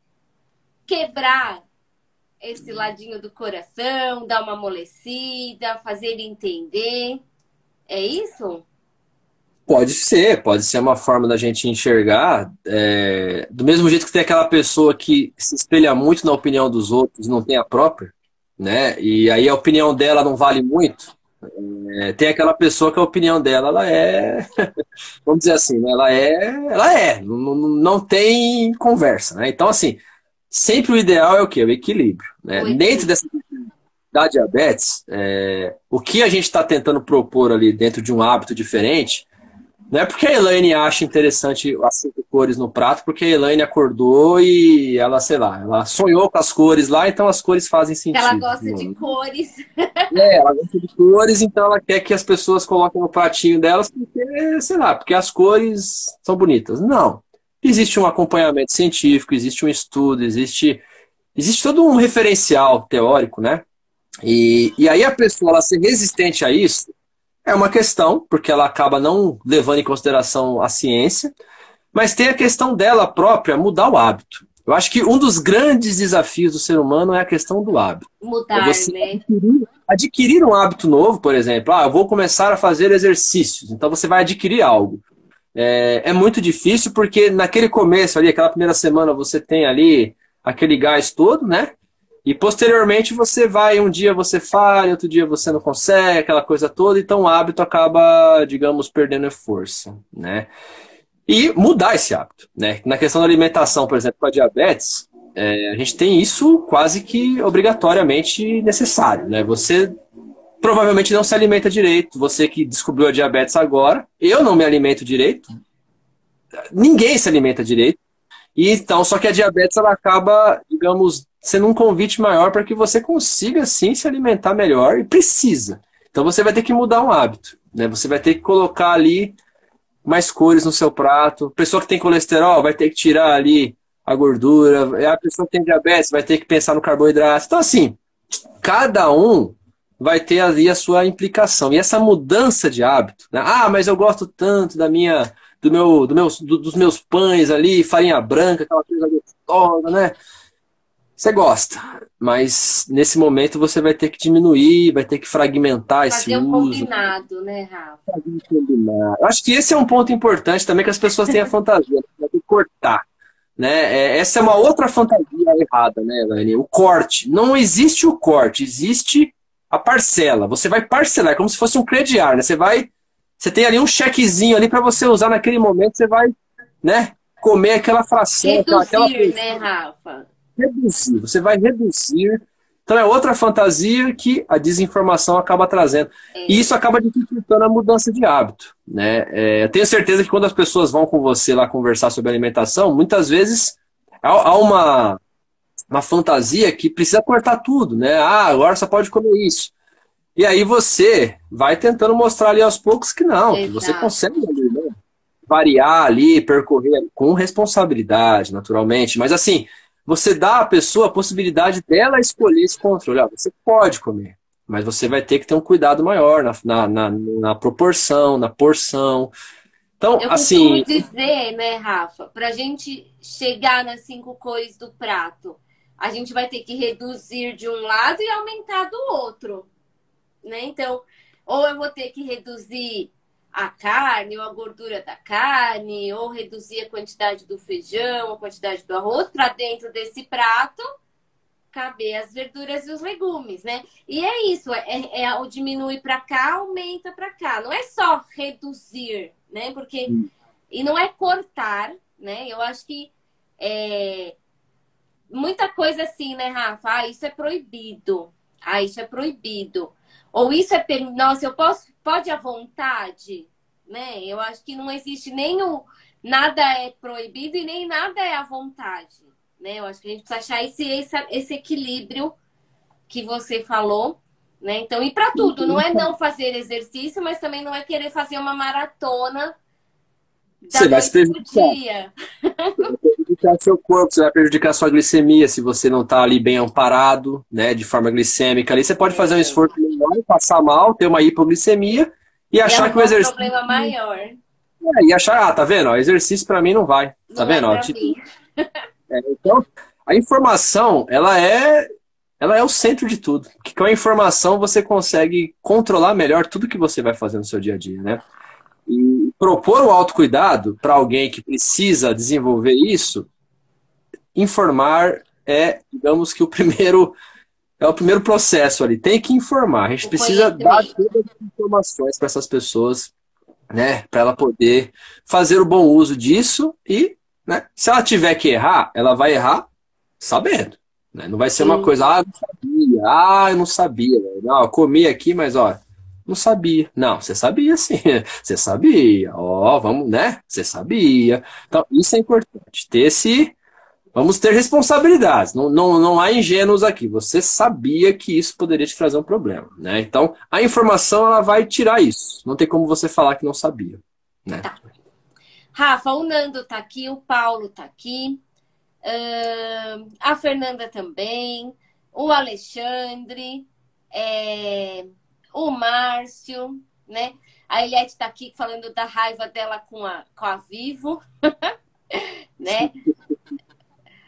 Speaker 1: quebrar esse ladinho do coração, dar uma amolecida, fazer ele entender. É isso?
Speaker 2: Pode ser uma forma da gente enxergar, do mesmo jeito que tem aquela pessoa que se espelha muito na opinião dos outros, não tem a própria, né? E aí a opinião dela não vale muito. Tem aquela pessoa que a opinião dela, ela é, vamos dizer assim, né? Não tem conversa, né? Então, assim, sempre o ideal é o quê? O equilíbrio, né?
Speaker 1: O
Speaker 2: Dentro
Speaker 1: equilíbrio.
Speaker 2: dessa da diabetes, o que a gente está tentando propor ali dentro de um hábito diferente. Não é porque a Elaine acha interessante as 5 cores no prato, porque a Elaine acordou e ela, sei lá, ela sonhou com as cores lá, então as cores fazem
Speaker 1: Ela
Speaker 2: sentido.
Speaker 1: gosta de cores.
Speaker 2: Ela gosta de cores, então ela quer que as pessoas coloquem no pratinho delas, porque, sei lá, porque as cores são bonitas. Não. Existe um acompanhamento científico, existe um estudo, existe todo um referencial teórico, né? E aí a pessoa ela ser resistente a isso é uma questão, porque ela acaba não levando em consideração a ciência, mas tem a questão dela própria mudar o hábito. Eu acho que um dos grandes desafios do ser humano é a questão do hábito. É
Speaker 1: Mudar,
Speaker 2: você
Speaker 1: né?
Speaker 2: adquirir um hábito novo, por exemplo. Eu vou começar a fazer exercícios. Então você vai adquirir algo. É muito difícil porque naquele começo ali, aquela primeira semana, você tem ali aquele gás todo, né? E posteriormente você vai, um dia você falha, outro dia você não consegue, aquela coisa toda, então o hábito acaba, digamos, perdendo força, né? E mudar esse hábito, né? Na questão da alimentação, por exemplo, com a diabetes, a gente tem isso quase que obrigatoriamente necessário, né? Você provavelmente não se alimenta direito, você que descobriu a diabetes agora, eu não me alimento direito, ninguém se alimenta direito, e então, só que a diabetes ela acaba, digamos, sendo um convite maior para que você consiga sim se alimentar melhor e precisa. Então você vai ter que mudar um hábito, né? Você vai ter que colocar ali mais cores no seu prato. Pessoa que tem colesterol vai ter que tirar ali a gordura. A pessoa que tem diabetes vai ter que pensar no carboidrato. Então assim, cada um vai ter ali a sua implicação. E essa mudança de hábito, né? Mas eu gosto tanto dos meus pães ali, farinha branca, aquela coisa gostosa, né? Você gosta, mas nesse momento você vai ter que diminuir, vai ter que fragmentar esse
Speaker 1: Fazer um
Speaker 2: uso.
Speaker 1: combinado, né, Rafa?
Speaker 2: Eu acho que esse é um ponto importante também que as pessoas têm a fantasia, né, de cortar, né? Essa é uma outra fantasia errada, né, Elaine? O corte. Não existe o corte, existe a parcela. Você vai parcelar, é como se fosse um crediário, né? Você tem ali um chequezinho ali para você usar naquele momento, você vai, né, comer aquela fração, aquela
Speaker 1: Reduzir, né, Rafa?
Speaker 2: reduzir, você vai reduzir. Então é outra fantasia que a desinformação acaba trazendo. E
Speaker 1: É.
Speaker 2: isso acaba dificultando a mudança de hábito, né? Eu tenho certeza que quando as pessoas vão com você lá conversar sobre alimentação, muitas vezes há uma fantasia que precisa cortar tudo, né? Agora só pode comer isso. E aí você vai tentando mostrar ali aos poucos que não, que você
Speaker 1: Exato.
Speaker 2: consegue ali, né, variar ali, percorrer com responsabilidade, naturalmente. Mas assim, você dá à pessoa a possibilidade dela escolher esse controle. Você pode comer, mas você vai ter que ter um cuidado maior na proporção, na porção. Então,
Speaker 1: Eu costumo
Speaker 2: assim,
Speaker 1: dizer, né, Rafa, para a gente chegar nas 5 cores do prato, a gente vai ter que reduzir de um lado e aumentar do outro, né? Então, ou eu vou ter que reduzir a carne ou a gordura da carne, ou reduzir a quantidade do feijão, a quantidade do arroz para dentro desse prato caber as verduras e os legumes, né? E é isso, o diminuir para cá, aumenta para cá. Não é só reduzir, né? Porque e não é cortar, né? Eu acho que muita coisa assim, né, Rafa? Isso é proibido. Isso é proibido. Ou isso é... Nossa, eu posso... Pode à vontade, né? Eu acho que não existe nem o... Nada é proibido e nem nada é à vontade, né? Eu acho que a gente precisa achar esse equilíbrio que você falou, né? Então, e para tudo, não é não fazer exercício, mas também não é querer fazer uma maratona da
Speaker 2: Você vai se
Speaker 1: noite pro
Speaker 2: prejudicar.
Speaker 1: dia.
Speaker 2: Prejudicar seu corpo, você vai prejudicar sua glicemia se você não está ali bem amparado, né, de forma glicêmica. Ali você pode fazer um
Speaker 1: É.
Speaker 2: esforço menor, passar mal, ter uma hipoglicemia e
Speaker 1: E
Speaker 2: achar que o
Speaker 1: arrumar um
Speaker 2: exercício.
Speaker 1: problema maior.
Speaker 2: E achar, tá vendo? Ó, exercício para mim não vai. Tá
Speaker 1: Não é
Speaker 2: vendo? Ó,
Speaker 1: para mim.
Speaker 2: então, a informação, ela é o centro de tudo. Porque com a informação você consegue controlar melhor tudo que você vai fazer no seu dia a dia, né? E propor o autocuidado para alguém que precisa desenvolver isso, informar digamos que é o primeiro processo ali. Tem que informar. A gente
Speaker 1: O
Speaker 2: precisa dar
Speaker 1: conhecimento.
Speaker 2: todas as informações para essas pessoas, né? Para ela poder fazer o bom uso disso e, né? Se ela tiver que errar, ela vai errar sabendo. Né? Não vai ser uma
Speaker 1: Sim.
Speaker 2: coisa, eu não sabia, eu não sabia. Não, eu comi aqui, mas ó, não sabia. Não, você sabia sim. Você sabia. Ó, vamos, né? Você sabia. Então, isso é importante. Vamos ter responsabilidades. Não há ingênuos aqui. Você sabia que isso poderia te trazer um problema, né? Então, a informação ela vai tirar isso. Não tem como você falar que não sabia, né?
Speaker 1: Tá. Rafa, o Nando tá aqui, o Paulo tá aqui, a Fernanda também, o Alexandre, o Márcio, né? A Eliette tá aqui falando da raiva dela com a Vivo, né?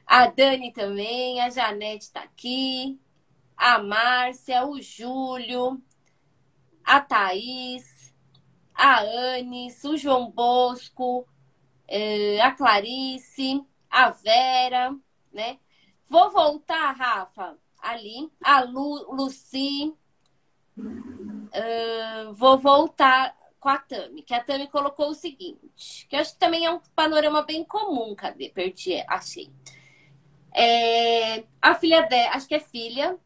Speaker 1: A Dani também, a Janete tá aqui, a Márcia, o Júlio, a Thaís, a Anis, o João Bosco, a Clarice, a Vera, né? Vou voltar, Rafa, ali, a Lucy, vou voltar com a Tami, que a Tami colocou o seguinte, que eu acho que também é um panorama bem comum, cadê? Perdi, achei. A filha dela, acho que é filha,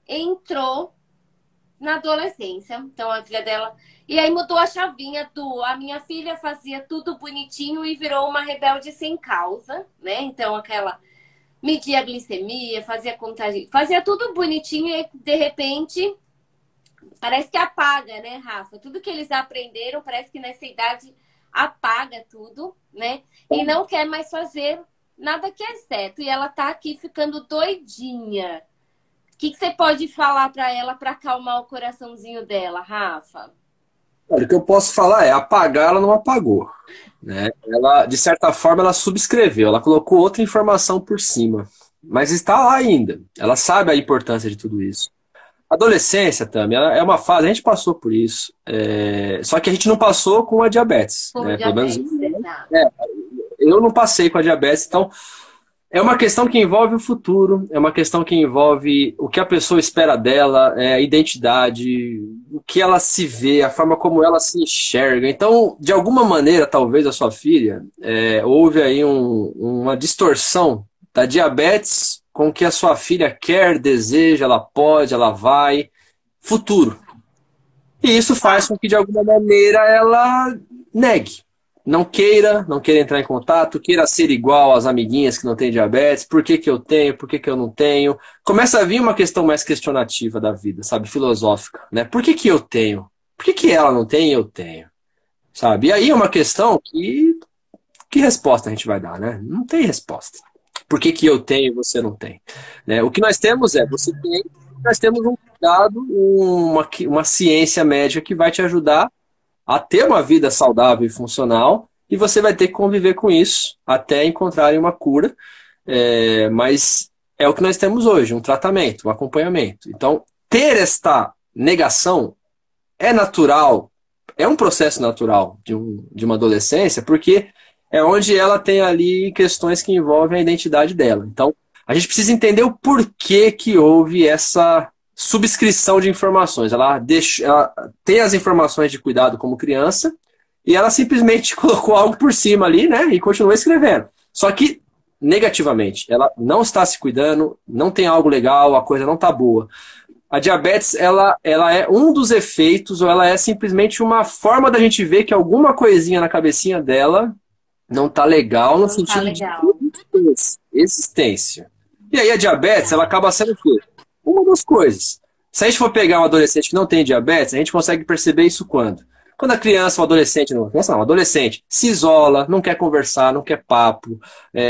Speaker 1: entrou na adolescência, então a filha dela... E aí mudou a chavinha a minha filha fazia tudo bonitinho e virou uma rebelde sem causa, né? Então aquela media a glicemia, fazia contagem, fazia tudo bonitinho e de repente parece que apaga, né, Rafa? Tudo que eles aprenderam parece que nessa idade apaga tudo, né? E não quer mais fazer nada que é certo. E ela tá aqui ficando doidinha. O que você pode falar para ela para acalmar o coraçãozinho dela, Rafa?
Speaker 2: Olha, o que eu posso falar apagar, ela não apagou. Né? Ela, de certa forma, ela subscreveu, ela colocou outra informação por cima. Mas está lá ainda. Ela sabe a importância de tudo isso. A adolescência também, ela é uma fase, a gente passou por isso. Só que a gente não passou com a diabetes.
Speaker 1: Com
Speaker 2: Né? Pelo menos
Speaker 1: diabetes, exato.
Speaker 2: eu não passei com a diabetes, então é uma questão que envolve o futuro, é uma questão que envolve o que a pessoa espera dela, a identidade, o que ela se vê, a forma como ela se enxerga. Então, de alguma maneira, talvez a sua filha, houve aí uma distorção da diabetes com o que a sua filha quer, deseja, ela pode, ela vai, futuro. E isso faz com que, de alguma maneira, ela negue. Não queira entrar em contato, queira ser igual às amiguinhas que não têm diabetes, por que que eu tenho, por que que eu não tenho. Começa a vir uma questão mais questionativa da vida, sabe, filosófica, né? Por que que eu tenho? Por que que ela não tem e eu tenho? Sabe? E aí é uma questão que resposta a gente vai dar, né? Não tem resposta. Por que que eu tenho e você não tem? Né? O que nós temos você tem, nós temos um cuidado, uma ciência médica que vai te ajudar a ter uma vida saudável e funcional, e você vai ter que conviver com isso até encontrarem uma cura, mas é o que nós temos hoje, um tratamento, um acompanhamento. Então, ter esta negação é natural, é um processo natural de uma adolescência, porque é onde ela tem ali questões que envolvem a identidade dela. Então, a gente precisa entender o porquê que houve essa subscrição de informações. Ela tem as informações de cuidado como criança e ela simplesmente colocou algo por cima ali, né? E continua escrevendo. Só que negativamente. Ela não está se cuidando, não tem algo legal, a coisa não está boa. A diabetes, ela é um dos efeitos, ou ela é simplesmente uma forma da gente ver que alguma coisinha na cabecinha dela não está legal no
Speaker 1: Não tá
Speaker 2: sentido de
Speaker 1: legal.
Speaker 2: existência. E aí a diabetes, ela acaba sendo o quê? Uma das coisas. Se a gente for pegar um adolescente que não tem diabetes, a gente consegue perceber isso quando? Quando a criança, o adolescente, não, criança não, o adolescente se isola, não quer conversar, não quer papo,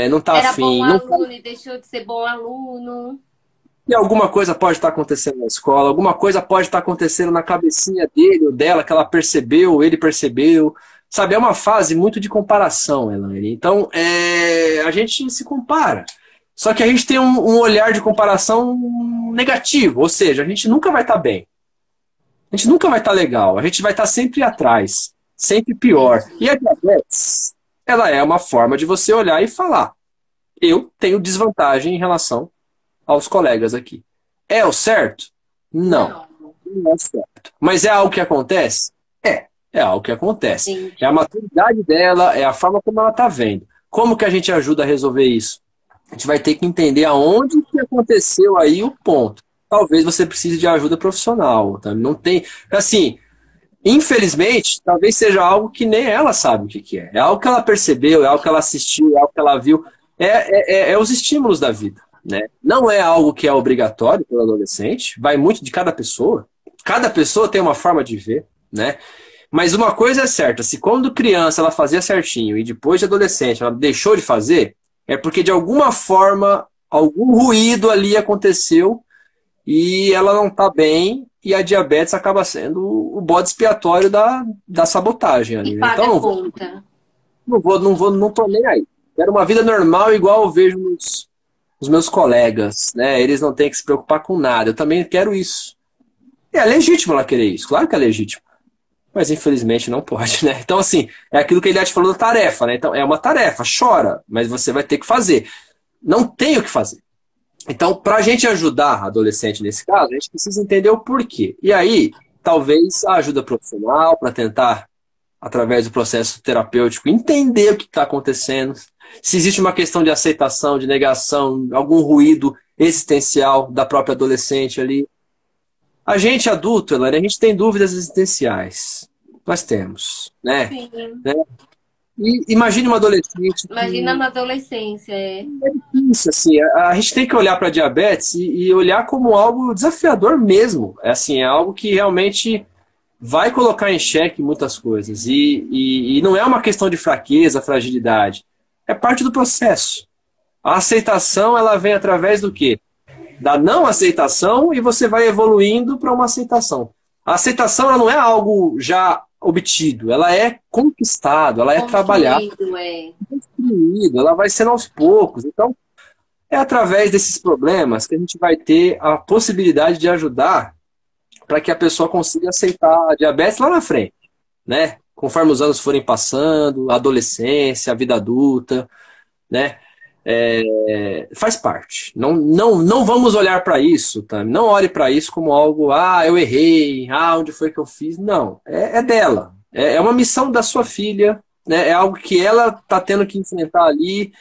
Speaker 2: não tá
Speaker 1: Era bom
Speaker 2: afim, não
Speaker 1: aluno e deixou de ser bom aluno.
Speaker 2: e alguma coisa pode estar acontecendo na escola, alguma coisa pode estar acontecendo na cabecinha dele ou dela, que ela percebeu, ele percebeu. Sabe, é uma fase muito de comparação, Elaine. Então, a gente se compara. Só que a gente tem um olhar de comparação negativo, ou seja, a gente nunca vai estar bem. A gente nunca vai estar legal. A gente vai estar sempre atrás, sempre pior. E
Speaker 1: Entendi.
Speaker 2: a diabetes, ela é uma forma de você olhar e falar: eu tenho desvantagem em relação aos colegas aqui. É o certo? Não.
Speaker 1: Não,
Speaker 2: Não é certo. Mas é algo que acontece? É algo que acontece. É a
Speaker 1: entendi.
Speaker 2: maturidade dela, é a forma como ela está vendo. Como que a gente ajuda a resolver isso? A gente vai ter que entender aonde que aconteceu aí o ponto. Talvez você precise de ajuda profissional. Tá? Não tem. Assim, infelizmente, talvez seja algo que nem ela sabe o que que é. É algo que ela percebeu, é algo que ela assistiu, é algo que ela viu. É os estímulos da vida. Né? Não é algo que é obrigatório para o adolescente, vai muito de cada pessoa. Cada pessoa tem uma forma de ver. Né? Mas uma coisa é certa: se quando criança ela fazia certinho e depois de adolescente ela deixou de fazer, é porque de alguma forma algum ruído ali aconteceu e ela não está bem, e a diabetes acaba sendo o bode expiatório da sabotagem
Speaker 1: E
Speaker 2: ali. Né?
Speaker 1: paga
Speaker 2: Então
Speaker 1: a
Speaker 2: não vou,
Speaker 1: conta.
Speaker 2: não tô nem aí. Quero uma vida normal igual eu vejo os meus colegas, né? Eles não têm que se preocupar com nada. Eu também quero isso. É legítimo ela querer isso, claro que é legítimo. Mas infelizmente não pode, né? Então, assim, é aquilo que ele já te falou da tarefa, né? Então, é uma tarefa, chora, mas você vai ter que fazer. Não tem o que fazer. Então, para a gente ajudar a adolescente nesse caso, a gente precisa entender o porquê. E aí, talvez a ajuda profissional para tentar, através do processo terapêutico, entender o que está acontecendo. Se existe uma questão de aceitação, de negação, algum ruído existencial da própria adolescente ali. A gente adulto, Elaine, a gente tem dúvidas existenciais. Nós temos, né?
Speaker 1: Sim.
Speaker 2: Né? E imagine uma adolescente
Speaker 1: Imagina
Speaker 2: que
Speaker 1: na adolescência, é.
Speaker 2: isso, assim, a gente tem que olhar para a diabetes e olhar como algo desafiador mesmo. É assim, é algo que realmente vai colocar em xeque muitas coisas. E não é uma questão de fraqueza, fragilidade. É parte do processo. A aceitação, ela vem através do quê? Da não aceitação, e você vai evoluindo para uma aceitação. A aceitação, ela não é algo já obtido, ela é conquistado, ela é trabalhada,
Speaker 1: Construído, é.
Speaker 2: construído, ela vai sendo aos poucos. Então, é através desses problemas que a gente vai ter a possibilidade de ajudar para que a pessoa consiga aceitar a diabetes lá na frente, né? Conforme os anos forem passando, a adolescência, a vida adulta, né? Faz parte. Não vamos olhar para isso, tá? Não olhe para isso como algo, eu errei, onde foi que eu fiz? Não, é dela. É uma missão da sua filha, né? É algo que ela está tendo que enfrentar ali.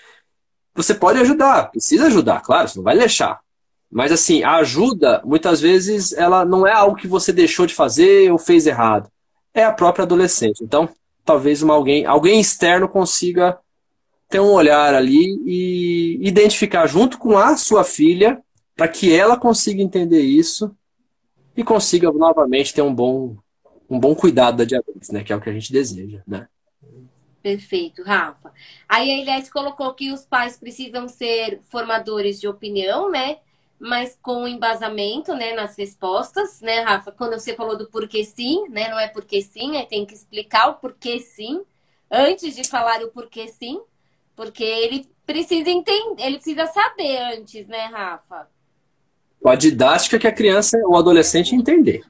Speaker 2: Você pode ajudar, precisa ajudar, claro, você não vai deixar. Mas assim, a ajuda, muitas vezes, ela não é algo que você deixou de fazer ou fez errado. É a própria adolescente. Então, talvez alguém externo consiga ter um olhar ali e identificar junto com a sua filha para que ela consiga entender isso e consiga novamente ter um bom cuidado da diabetes, né? Que é o que a gente deseja, né?
Speaker 1: Perfeito, Rafa. Aí a Eliette colocou que os pais precisam ser formadores de opinião, né? Mas com embasamento, né, nas respostas, né, Rafa? Quando você falou do porquê sim, né? Não é porque sim, aí tem que explicar o porquê sim, antes de falar o porquê sim, porque ele precisa entender, ele precisa saber antes, né, Rafa?
Speaker 2: A didática que a criança ou adolescente entender.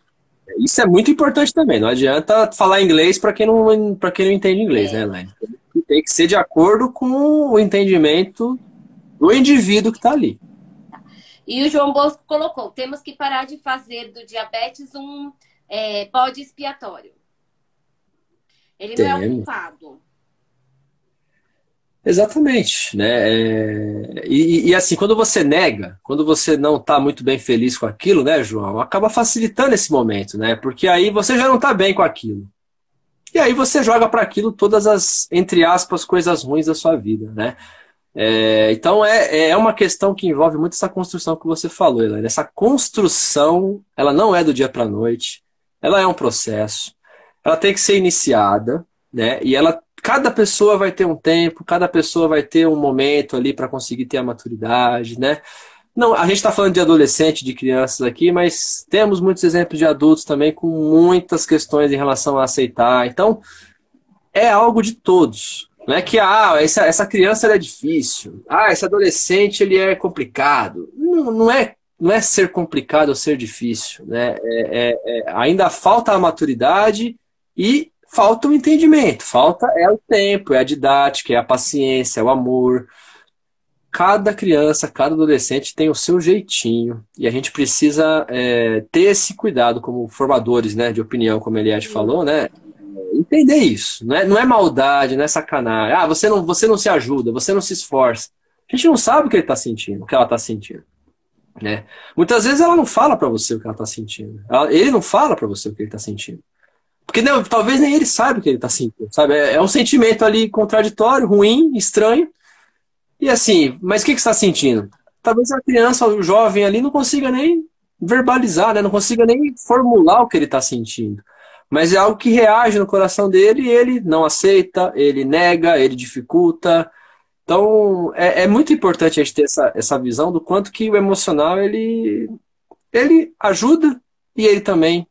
Speaker 2: Isso é muito importante também. Não adianta falar inglês para quem não entende inglês, né,
Speaker 1: É.
Speaker 2: Elaine? Tem que ser de acordo com o entendimento do indivíduo que está ali.
Speaker 1: E o João Bosco colocou: temos que parar de fazer do diabetes um bode expiatório. Ele não é o
Speaker 2: Temos.
Speaker 1: culpado.
Speaker 2: Exatamente, né? Assim, quando você nega, quando você não está muito bem feliz com aquilo, né, João, acaba facilitando esse momento, né? Porque aí você já não está bem com aquilo. E aí você joga para aquilo todas as, entre aspas, coisas ruins da sua vida, né? Então é uma questão que envolve muito essa construção que você falou, Elaine. Essa construção, ela não é do dia para a noite, ela é um processo, ela tem que ser iniciada, né? E cada pessoa vai ter um tempo, cada pessoa vai ter um momento ali para conseguir ter a maturidade, né? Não, a gente está falando de adolescente, de crianças aqui, mas temos muitos exemplos de adultos também com muitas questões em relação a aceitar. Então, é algo de todos. Não é que essa criança é difícil. Esse adolescente ele é complicado. Não é ser complicado ou ser difícil. Né? Ainda falta a maturidade e falta o entendimento. Falta o tempo, é a didática, é a paciência, é o amor. Cada criança, cada adolescente tem o seu jeitinho. E a gente precisa ter esse cuidado como formadores, né, de opinião, como a Eliette falou, né? Entender isso. Não é maldade, não é sacanagem. Você não se ajuda, você não se esforça. A gente não sabe o que ele está sentindo, o que ela está sentindo. Né? Muitas vezes ela não fala para você o que ela está sentindo. Ele não fala para você o que ele está sentindo. Porque talvez nem ele saiba o que ele está sentindo. Sabe? É um sentimento ali contraditório, ruim, estranho. E assim, mas o que você está sentindo? Talvez a criança, o jovem ali, não consiga nem verbalizar, né? Não consiga nem formular o que ele está sentindo. Mas é algo que reage no coração dele e ele não aceita, ele nega, ele dificulta. Então, é muito importante a gente ter essa visão do quanto que o emocional ele ajuda e ele também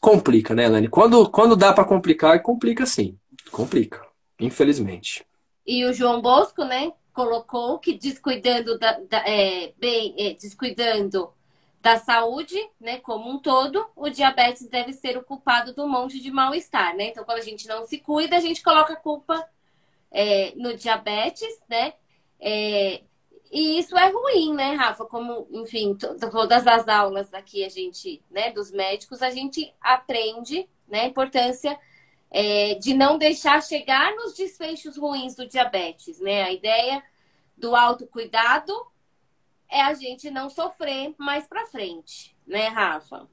Speaker 2: complica, né, Elaine? Quando dá para complicar, complica sim. Complica, infelizmente.
Speaker 1: E o João Bosco, né, colocou que descuidando da saúde, né, como um todo, o diabetes deve ser o culpado do monte de mal-estar, né? Então, quando a gente não se cuida, a gente coloca a culpa no diabetes, né? E isso é ruim, né, Rafa? Como, enfim, todas as aulas aqui a gente, né, dos médicos, a gente aprende, né, a importância de não deixar chegar nos desfechos ruins do diabetes, né? A ideia do autocuidado é a gente não sofrer mais para frente, né, Rafa?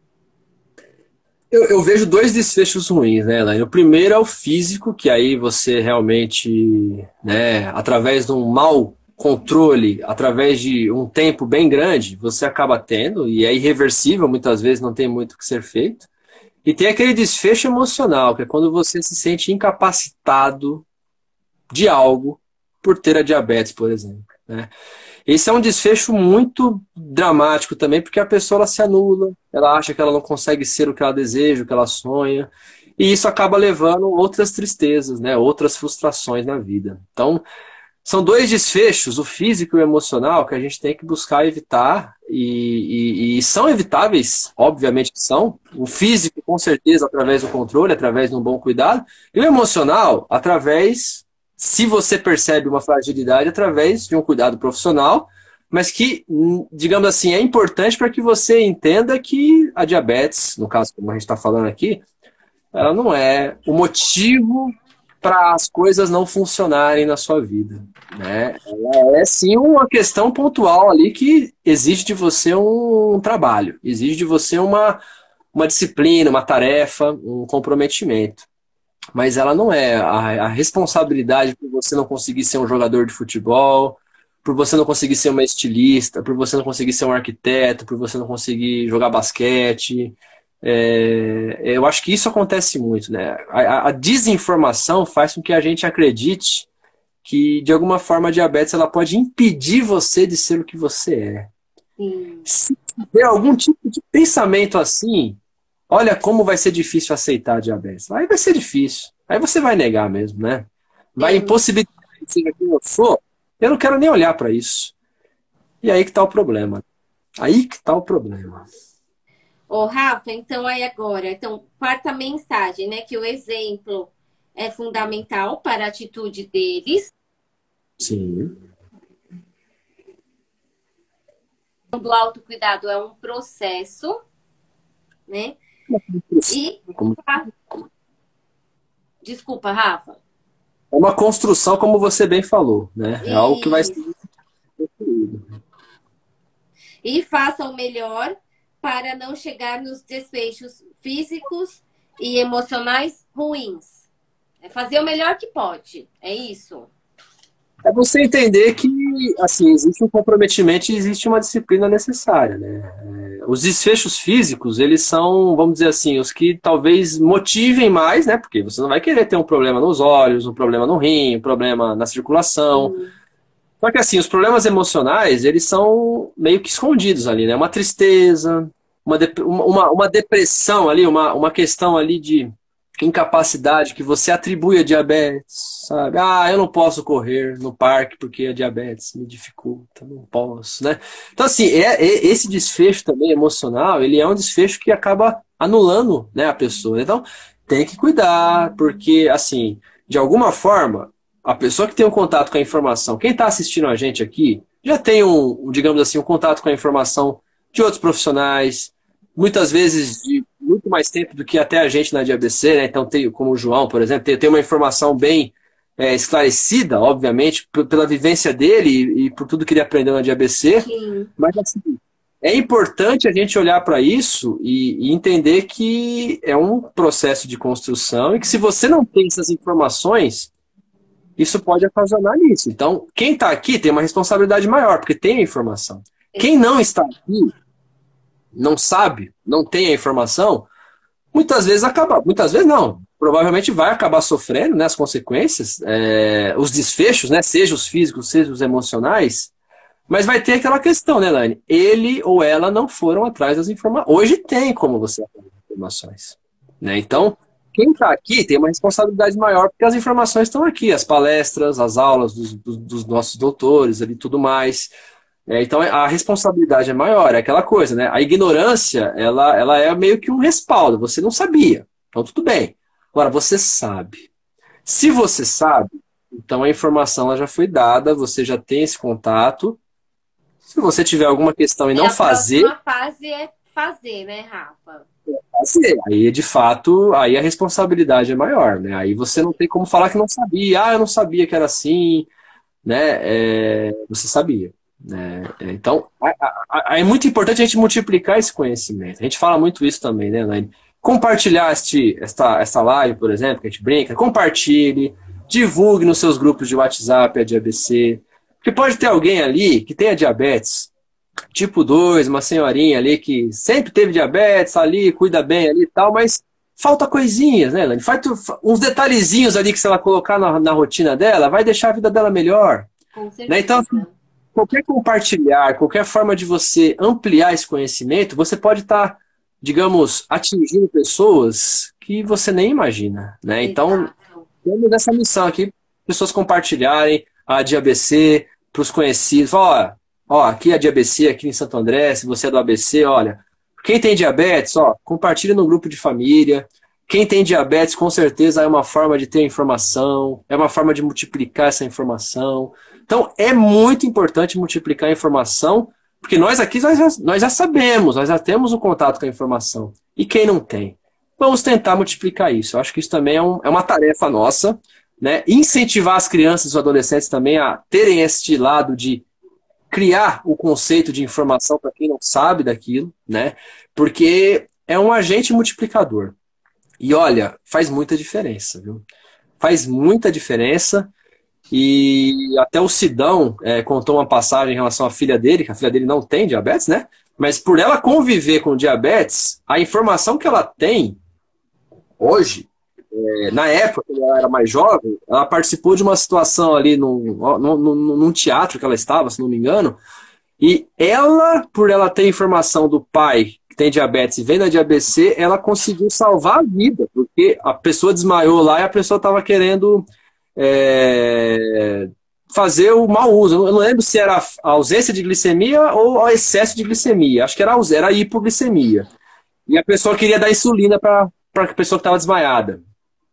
Speaker 2: Eu vejo dois desfechos ruins, né, Elaine? O primeiro é o físico, que aí você realmente, né, através de um mau controle, através de um tempo bem grande, você acaba tendo, e é irreversível, muitas vezes não tem muito o que ser feito. E tem aquele desfecho emocional, que é quando você se sente incapacitado de algo por ter a diabetes, por exemplo. Né? Esse é um desfecho muito dramático também, porque a pessoa ela se anula, ela acha que ela não consegue ser o que ela deseja, o que ela sonha, e isso acaba levando outras tristezas, né? Outras frustrações na vida. Então, são dois desfechos, o físico e o emocional, que a gente tem que buscar evitar, e são evitáveis, obviamente que são. O físico, com certeza, através do controle, através de um bom cuidado, e o emocional, através, se você percebe uma fragilidade, através de um cuidado profissional, mas que, digamos assim, é importante para que você entenda que a diabetes, no caso, como a gente está falando aqui, ela não é o motivo para as coisas não funcionarem na sua vida. Né? Ela é sim uma questão pontual ali que exige de você um trabalho, exige de você uma disciplina, uma tarefa, um comprometimento. Mas ela não é a responsabilidade por você não conseguir ser um jogador de futebol, por você não conseguir ser uma estilista, por você não conseguir ser um arquiteto, por você não conseguir jogar basquete. Eu acho que isso acontece muito, né? A desinformação faz com que a gente acredite que, de alguma forma, a diabetes ela pode impedir você de ser o que você é.
Speaker 1: Sim.
Speaker 2: Se tiver algum tipo de pensamento assim, olha como vai ser difícil aceitar a diabetes. Aí vai ser difícil. Aí você vai negar mesmo, né? Vai impossibilitar de ser quem eu sou. Eu não quero nem olhar para isso. E aí que tá o problema. Aí que tá o problema.
Speaker 1: Ô, Rafa, então aí agora, então, quarta mensagem, né? Que o exemplo é fundamental para a atitude deles.
Speaker 2: Sim.
Speaker 1: Do autocuidado é um processo, né? E
Speaker 2: Como
Speaker 1: desculpa, Rafa.
Speaker 2: é uma construção, como você bem falou, né? É algo que vai ser
Speaker 1: Isso.
Speaker 2: construído.
Speaker 1: E faça o melhor para não chegar nos desfechos físicos e emocionais ruins. É fazer o melhor que pode. É isso.
Speaker 2: É você entender que, assim, existe um comprometimento e existe uma disciplina necessária, né? Os desfechos físicos, eles são, vamos dizer assim, os que talvez motivem mais, né? Porque você não vai querer ter um problema nos olhos, um problema no rim, um problema na circulação.
Speaker 1: Sim,
Speaker 2: Só que, assim, os problemas emocionais, eles são meio que escondidos ali, né? Uma tristeza, uma depressão ali, uma questão ali de incapacidade que você atribui a diabetes, sabe? Ah, eu não posso correr no parque porque a diabetes me dificulta, não posso, né? Então, assim, esse desfecho também emocional, ele é um desfecho que acaba anulando, né, a pessoa. Então, tem que cuidar, porque, assim, de alguma forma, a pessoa que tem um contato com a informação, quem está assistindo a gente aqui, já tem digamos assim, um contato com a informação de outros profissionais, muitas vezes de muito mais tempo do que até a gente na de ABC, né? Então, tem, como o João, por exemplo, tem uma informação bem esclarecida, obviamente, pela vivência dele e por tudo que ele aprendeu na de ABC,
Speaker 1: sim.
Speaker 2: mas assim, é importante a gente olhar para isso e entender que é um processo de construção e que se você não tem essas informações, isso pode ocasionar nisso. Então, quem está aqui tem uma responsabilidade maior, porque tem a informação. Quem não está aqui, não sabe, não tem a informação, muitas vezes acaba, muitas vezes não, provavelmente vai acabar sofrendo, né, as consequências, os desfechos, né, seja os físicos, seja os emocionais, mas vai ter aquela questão, né, Laine? Ele ou ela não foram atrás das informações. Hoje tem como você atrás das informações, né? Então, quem está aqui tem uma responsabilidade maior, porque as informações estão aqui, as palestras, as aulas dos nossos doutores ali, tudo mais. Então a responsabilidade é maior, é aquela coisa, né? A ignorância, ela é meio que um respaldo. Você não sabia, então tudo bem. Agora, você sabe. Se você sabe, então a informação ela já foi dada, você já tem esse contato. Se você tiver alguma questão e
Speaker 1: É,
Speaker 2: não
Speaker 1: a
Speaker 2: fazer,
Speaker 1: próxima fase é fazer, né, Rafa?
Speaker 2: fazer. Aí, de fato, aí a responsabilidade é maior, né? Aí você não tem como falar que não sabia. Ah, eu não sabia que era assim, né? Você sabia. Né? Então, é muito importante a gente multiplicar esse conhecimento. A gente fala muito isso também, né, Elaine? Compartilhar esta live, por exemplo, que a gente brinca, compartilhe, divulgue nos seus grupos de WhatsApp a de ABC. Porque pode ter alguém ali que tenha diabetes, tipo 2, uma senhorinha ali que sempre teve diabetes ali, cuida bem ali e tal, mas falta coisinhas, né, Elaine? Faz uns detalhezinhos ali que se ela colocar na rotina dela, vai deixar a vida dela melhor.
Speaker 1: Com
Speaker 2: Né? Então, assim,
Speaker 1: certeza.
Speaker 2: qualquer compartilhar, qualquer forma de você ampliar esse conhecimento, você pode estar, digamos, atingindo pessoas que você nem imagina, né? Então,
Speaker 1: Exato.
Speaker 2: temos essa missão aqui, pessoas compartilharem a de ABC para os conhecidos. Ó, aqui é a de ABC, aqui em Santo André, se você é do ABC, olha, quem tem diabetes, ó, compartilha no grupo de família. Quem tem diabetes, com certeza, é uma forma de ter informação, é uma forma de multiplicar essa informação. Então, é muito importante multiplicar a informação, porque nós aqui nós já sabemos, nós já temos o contato com a informação. E quem não tem? Vamos tentar multiplicar isso. Eu acho que isso também é uma tarefa nossa, né? Incentivar as crianças e os adolescentes também a terem este lado de criar o conceito de informação para quem não sabe daquilo, né? Porque é um agente multiplicador. E olha, faz muita diferença, viu? Faz muita diferença. E até o Sidão contou uma passagem em relação à filha dele, que a filha dele não tem diabetes, né? Mas por ela conviver com diabetes, a informação que ela tem hoje, na época, quando ela era mais jovem, ela participou de uma situação ali num teatro que ela estava, se não me engano, e ela, por ela ter informação do pai que tem diabetes e vem da de ABC, ela conseguiu salvar a vida, porque a pessoa desmaiou lá e a pessoa estava querendo fazer o mau uso. Eu não lembro se era a ausência de glicemia ou o excesso de glicemia. Acho que era a hipoglicemia. E a pessoa queria dar insulina para a pessoa que estava desmaiada.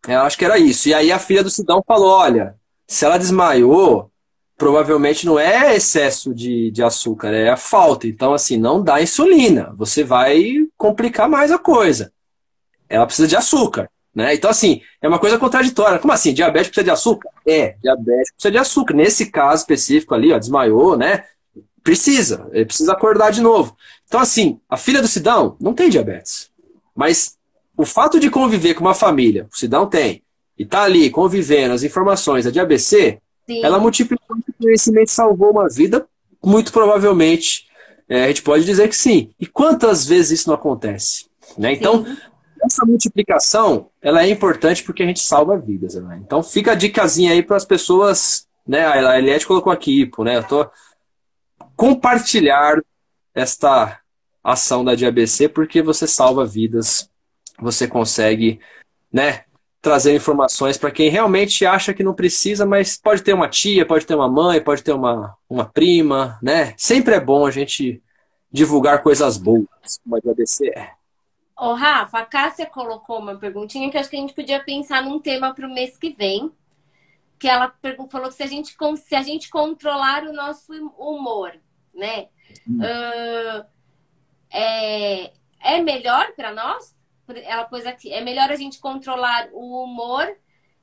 Speaker 2: Eu acho que era isso. E aí a filha do Sidão falou, olha, se ela desmaiou, provavelmente não é excesso de açúcar, é a falta. Então, assim, não dá insulina. Você vai complicar mais a coisa. Ela precisa de açúcar. né? Então, assim, é uma coisa contraditória. Como assim? Diabético precisa de açúcar? É, diabético precisa de açúcar. Nesse caso específico ali, ó, desmaiou, né? Precisa, ele precisa acordar de novo. Então, assim, a filha do Sidão não tem diabetes. Mas o fato de conviver com uma família, o Sidão tem, e tá ali convivendo as informações da de ABC, ela
Speaker 1: Sim,
Speaker 2: multiplicou esse conhecimento e salvou uma vida, muito provavelmente, a gente pode dizer que sim. E quantas vezes isso não acontece? Né? Então,
Speaker 1: sim.
Speaker 2: essa multiplicação, ela é importante porque a gente salva vidas. Né? Então, fica a dicasinha aí para as pessoas, né? A Eliette colocou aqui, pô, né? Eu tô compartilhar esta ação da DABC porque você salva vidas, você consegue, né, trazer informações para quem realmente acha que não precisa, mas pode ter uma tia, pode ter uma mãe, pode ter uma prima, né? Sempre é bom a gente divulgar coisas boas, como a DABC é.
Speaker 1: Ô, Rafa, a Cássia colocou uma perguntinha que acho que a gente podia pensar num tema para o mês que vem. Que ela falou que se a gente controlar o nosso humor, né? Uh, é melhor para nós? Ela pôs aqui, é melhor a gente controlar o humor,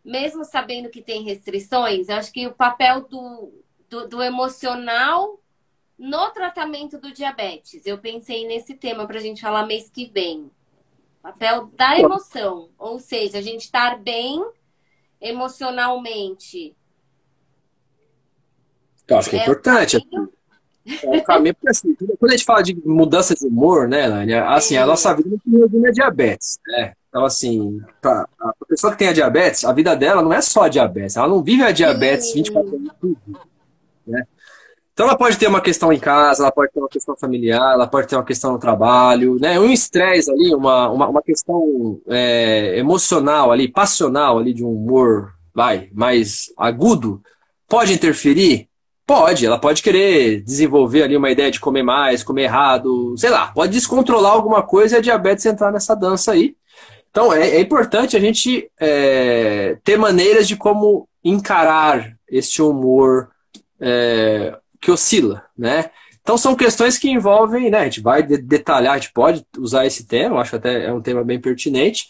Speaker 1: mesmo sabendo que tem restrições? Eu acho que o papel do emocional no tratamento do diabetes. Eu pensei nesse tema para a gente falar mês que vem. Papel da emoção, ou seja, a gente estar bem emocionalmente.
Speaker 2: Eu acho que é
Speaker 1: É o
Speaker 2: importante.
Speaker 1: caminho.
Speaker 2: É um caminho, porque assim, quando a gente fala de mudança de humor, né, Lânia, assim, a nossa vida não se resume a diabetes, né? Então, assim, a pessoa que tem a diabetes, a vida dela não é só a diabetes, ela não vive a diabetes 24
Speaker 1: Sim,
Speaker 2: horas por dia, né? Então, ela pode ter uma questão em casa, ela pode ter uma questão familiar, ela pode ter uma questão no trabalho, né? Um estresse ali, uma questão emocional ali, passional ali, de um humor, mais agudo, pode interferir? Pode, ela pode querer desenvolver ali uma ideia de comer mais, comer errado, sei lá, pode descontrolar alguma coisa e a diabetes entrar nessa dança aí. Então, é importante a gente ter maneiras de como encarar este humor que oscila, né? Então são questões que envolvem, né? A gente vai detalhar, a gente pode usar esse tema, acho que até é um tema bem pertinente,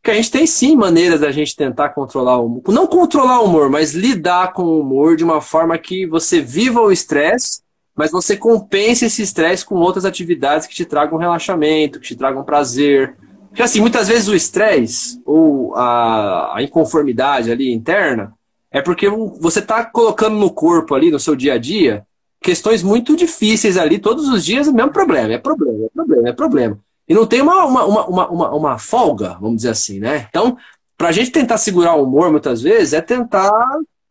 Speaker 2: que a gente tem sim maneiras da gente tentar controlar o humor, não controlar o humor, mas lidar com o humor de uma forma que você viva o estresse, mas você compense esse estresse com outras atividades que te tragam relaxamento, que te tragam prazer. Porque assim, muitas vezes o estresse ou a inconformidade ali interna é porque você está colocando no corpo ali, no seu dia a dia, questões muito difíceis ali, todos os dias o mesmo problema, é problema, é problema, é problema. E não tem uma folga, vamos dizer assim, né? Então, para a gente tentar segurar o humor, muitas vezes, é tentar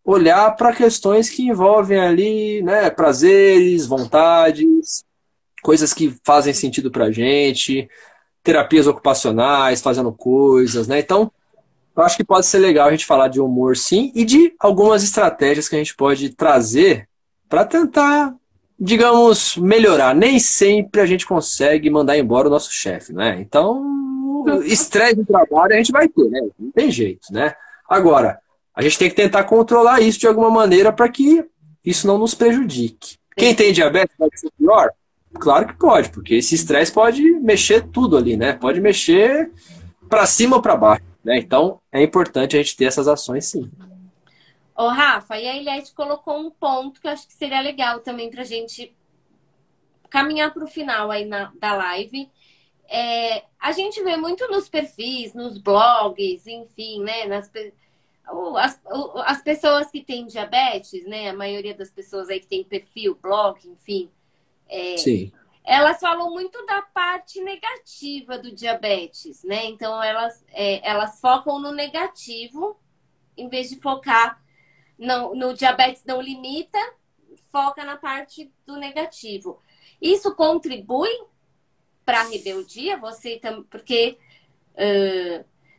Speaker 2: olhar para questões que envolvem ali, né, prazeres, vontades, coisas que fazem sentido para a gente, terapias ocupacionais, fazendo coisas, né? Então, eu acho que pode ser legal a gente falar de humor, sim, e de algumas estratégias que a gente pode trazer para tentar, digamos, melhorar. Nem sempre a gente consegue mandar embora o nosso chefe, né? Então, estresse do trabalho a gente vai ter, né? Não tem jeito, né? Agora, a gente tem que tentar controlar isso de alguma maneira para que isso não nos prejudique. Quem tem diabetes pode ser pior? Claro que pode, porque esse estresse pode mexer tudo ali, né? Pode mexer para cima ou para baixo, né? Então é importante a gente ter essas ações, sim.
Speaker 1: Ô, Rafa, e a Eliette colocou um ponto que eu acho que seria legal também pra gente caminhar para o final aí da live. A gente vê muito nos perfis, nos blogs, enfim, né? As pessoas que têm diabetes, né? A maioria das pessoas aí que tem perfil, blog, enfim,
Speaker 2: Sim.
Speaker 1: elas falam muito da parte negativa do diabetes, né? Então elas focam no negativo em vez de focar no diabetes não limita, foca na parte do negativo. Isso contribui para a rebeldia? Porque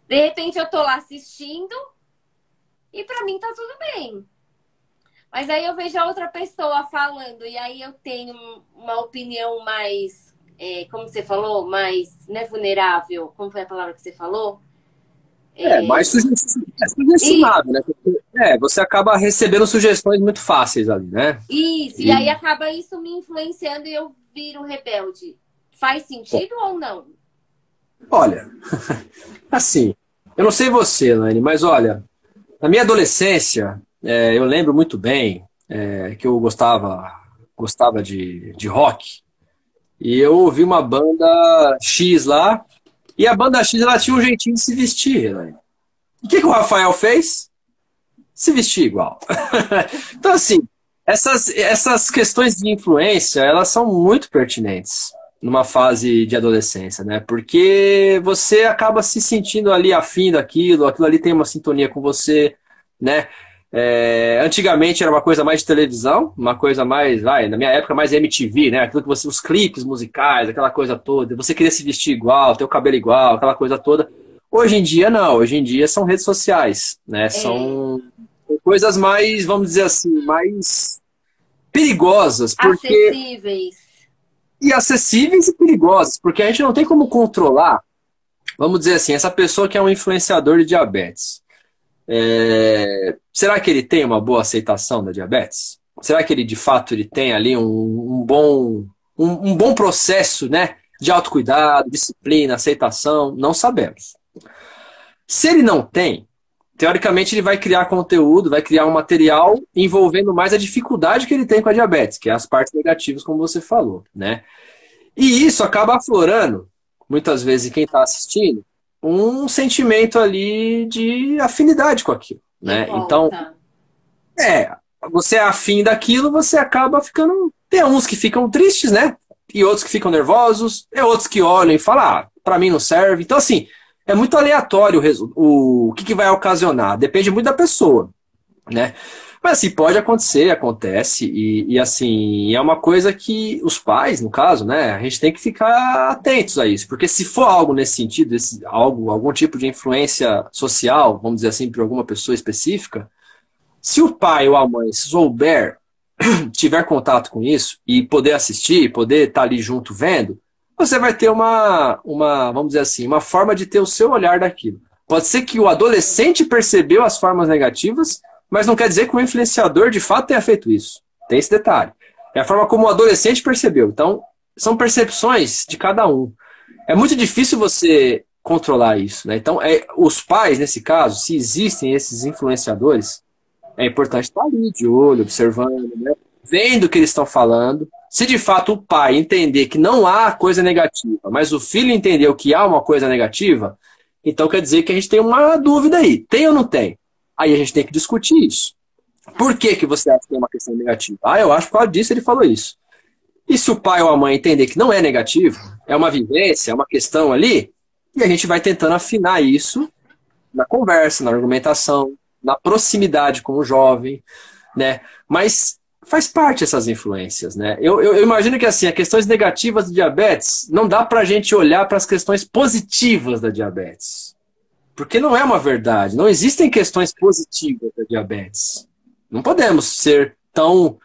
Speaker 1: de repente eu tô lá assistindo e para mim tá tudo bem. Mas aí eu vejo a outra pessoa falando e aí eu tenho uma opinião mais, como você falou, mais, né, vulnerável. Como foi a palavra que você falou?
Speaker 2: Mais sugestionado, né? Porque, você acaba recebendo sugestões muito fáceis ali, né?
Speaker 1: Isso, e aí
Speaker 2: E,
Speaker 1: acaba isso me influenciando e eu viro rebelde. Faz
Speaker 2: bom,
Speaker 1: sentido ou não?
Speaker 2: olha, assim, Eu não sei você, Laine, mas olha, na minha adolescência, eu lembro muito bem que eu gostava de rock. E eu ouvi uma banda X lá, e a banda X ela tinha um jeitinho de se vestir, Laine. O que o Rafael fez? Se vestir igual. Então, assim, essas questões de influência, elas são muito pertinentes numa fase de adolescência, né? Porque você acaba se sentindo ali afim daquilo, aquilo ali tem uma sintonia com você, né? Antigamente era uma coisa mais de televisão, uma coisa mais, na minha época, mais MTV, né? Aquilo que você, os clipes musicais, aquela coisa toda, você queria se vestir igual, ter o cabelo igual, aquela coisa toda. Hoje em dia, não. Hoje em dia são redes sociais, né?
Speaker 1: É,
Speaker 2: São coisas mais, vamos dizer assim, mais perigosas, porque
Speaker 1: acessíveis.
Speaker 2: e acessíveis e perigosas, porque a gente não tem como controlar, vamos dizer assim, essa pessoa que é um influenciador de diabetes. Será que ele tem uma boa aceitação da diabetes? Será que ele, de fato, ele tem ali um bom processo, né, de autocuidado, disciplina, aceitação? Não sabemos. Se ele não tem, teoricamente ele vai criar conteúdo, vai criar um material envolvendo mais a dificuldade que ele tem com a diabetes, que é as partes negativas, como você falou, né? E isso acaba aflorando, muitas vezes, em quem está assistindo, um sentimento ali de afinidade com aquilo, né? Então,
Speaker 1: Revolta.
Speaker 2: é, você é afim daquilo, você acaba ficando. Tem uns que ficam tristes, né? E outros que ficam nervosos, e outros que olham e falam, pra mim não serve. Então, assim, é muito aleatório o que vai ocasionar. Depende muito da pessoa, né? Mas assim, pode acontecer, acontece, assim, é uma coisa que os pais, no caso, né, a gente tem que ficar atentos a isso, porque se for algo nesse sentido, algum tipo de influência social, vamos dizer assim, por alguma pessoa específica, se o pai ou a mãe souber, tiver contato com isso e poder assistir, poder estar ali junto vendo, você vai ter vamos dizer assim, uma forma de ter o seu olhar daquilo. Pode ser que o adolescente percebeu as formas negativas, mas não quer dizer que o influenciador de fato tenha feito isso. Tem esse detalhe. É a forma como o adolescente percebeu. Então, são percepções de cada um. É muito difícil você controlar isso, né? Então, os pais, nesse caso, se existem esses influenciadores, é importante estar ali de olho, observando, né? Vendo o que eles estão falando. Se de fato o pai entender que não há coisa negativa, mas o filho entendeu que há uma coisa negativa, então quer dizer que a gente tem uma dúvida aí. Tem ou não tem? Aí a gente tem que discutir isso. Por que você acha que é uma questão negativa? Eu acho que por causa disso ele falou isso. E se o pai ou a mãe entender que não é negativo, é uma vivência, é uma questão ali, e a gente vai tentando afinar isso na conversa, na argumentação, na proximidade com o jovem, né? Mas faz parte essas influências, né? Eu imagino que assim, as questões negativas do diabetes, não dá pra gente olhar para as questões positivas da diabetes. Porque não é uma verdade. Não existem questões positivas da diabetes. Não podemos ser tão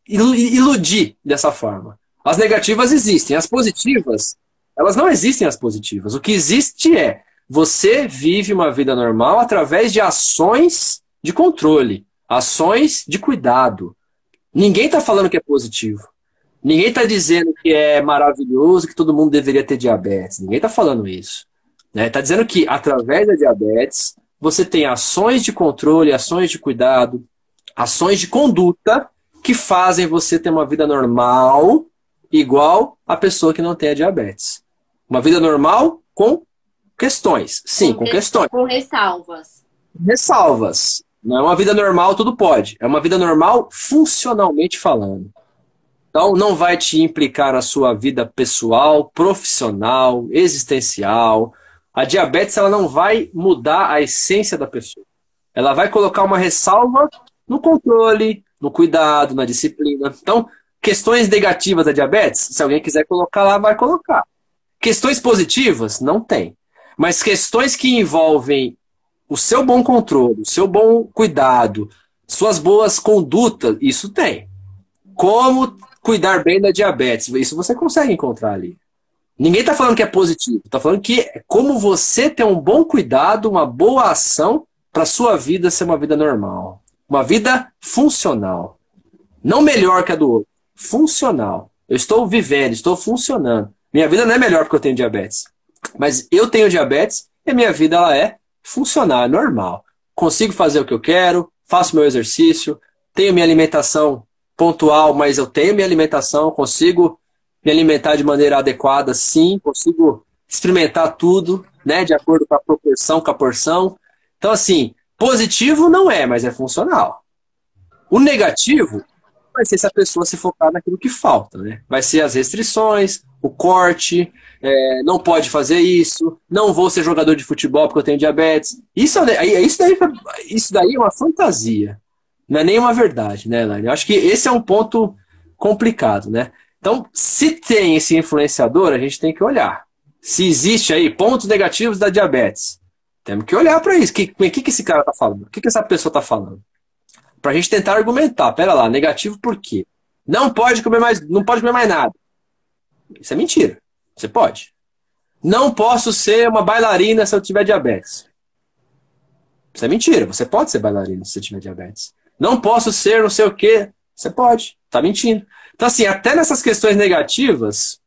Speaker 2: iludir dessa forma. As negativas existem. As positivas, elas não existem as positivas. O que existe é você vive uma vida normal através de ações de controle, ações de cuidado. Ninguém está falando que é positivo. Ninguém está dizendo que é maravilhoso, que todo mundo deveria ter diabetes. Ninguém está falando isso. Está dizendo que, através da diabetes, você tem ações de controle, ações de cuidado, ações de conduta que fazem você ter uma vida normal, igual a pessoa que não tem a diabetes. Uma vida normal com questões. Sim, com questões.
Speaker 1: Com ressalvas.
Speaker 2: Ressalvas. Não é uma vida normal, tudo pode. É uma vida normal funcionalmente falando. Então, não vai te implicar na sua vida pessoal, profissional, existencial. A diabetes ela não vai mudar a essência da pessoa. Ela vai colocar uma ressalva no controle, no cuidado, na disciplina. Então, questões negativas da diabetes, se alguém quiser colocar lá, vai colocar. Questões positivas, não tem. Mas questões que envolvem o seu bom controle, o seu bom cuidado, suas boas condutas, isso tem. Como cuidar bem da diabetes, isso você consegue encontrar ali. Ninguém está falando que é positivo, está falando que é como você ter um bom cuidado, uma boa ação para a sua vida ser uma vida normal. Uma vida funcional. Não melhor que a do outro. Funcional. Eu estou vivendo, estou funcionando. Minha vida não é melhor porque eu tenho diabetes. Mas eu tenho diabetes e a minha vida ela é funcional, é normal. Consigo fazer o que eu quero, faço meu exercício, tenho minha alimentação pontual, mas eu tenho minha alimentação, consigo me alimentar de maneira adequada, sim, consigo experimentar tudo, né, de acordo com a proporção, com a porção. Então, assim, positivo não é, mas é funcional. O negativo vai ser se a pessoa se focar naquilo que falta, né? Vai ser as restrições, o corte, não pode fazer isso, não vou ser jogador de futebol porque eu tenho diabetes. Isso daí é uma fantasia, não é nem uma verdade, né, Elaine? Eu acho que esse é um ponto complicado, né? Então, se tem esse influenciador, a gente tem que olhar. Se existe aí pontos negativos da diabetes, temos que olhar para isso. O que esse cara está falando? O que essa pessoa está falando? Para a gente tentar argumentar. Pera lá, negativo por quê? Não pode comer mais nada. Isso é mentira. Você pode. Não posso ser uma bailarina se eu tiver diabetes. Isso é mentira. Você pode ser bailarina se você tiver diabetes. Não posso ser não sei o quê. Você pode. Tá mentindo. Então, assim, até nessas questões negativas,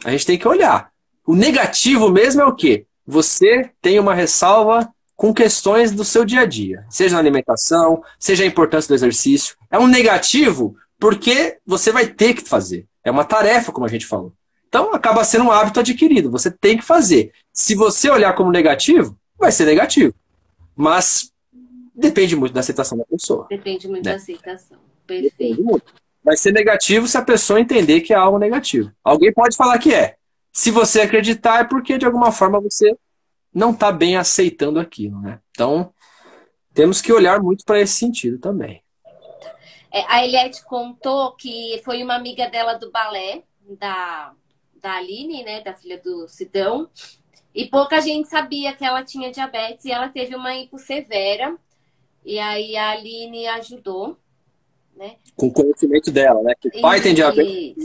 Speaker 2: a gente tem que olhar. O negativo mesmo é o quê? Você tem uma ressalva com questões do seu dia a dia. Seja na alimentação, seja a importância do exercício. É um negativo porque você vai ter que fazer. É uma tarefa, como a gente falou. Então, acaba sendo um hábito adquirido. Você tem que fazer. Se você olhar como negativo, vai ser negativo. Mas depende muito da aceitação da pessoa.
Speaker 1: Depende muito
Speaker 2: né?
Speaker 1: da aceitação. Perfeito.
Speaker 2: Vai ser negativo se a pessoa entender que é algo negativo. Alguém pode falar que é. Se você acreditar, é porque, de alguma forma, você não está bem aceitando aquilo, né? Então, temos que olhar muito para esse sentido também.
Speaker 1: A Eliette contou que foi uma amiga dela do balé, da Aline, né? Da filha do Sidão. E pouca gente sabia que ela tinha diabetes e ela teve uma hipo severa. E aí a Aline ajudou, né?
Speaker 2: Com o conhecimento dela, né? Que o pai tem diabetes,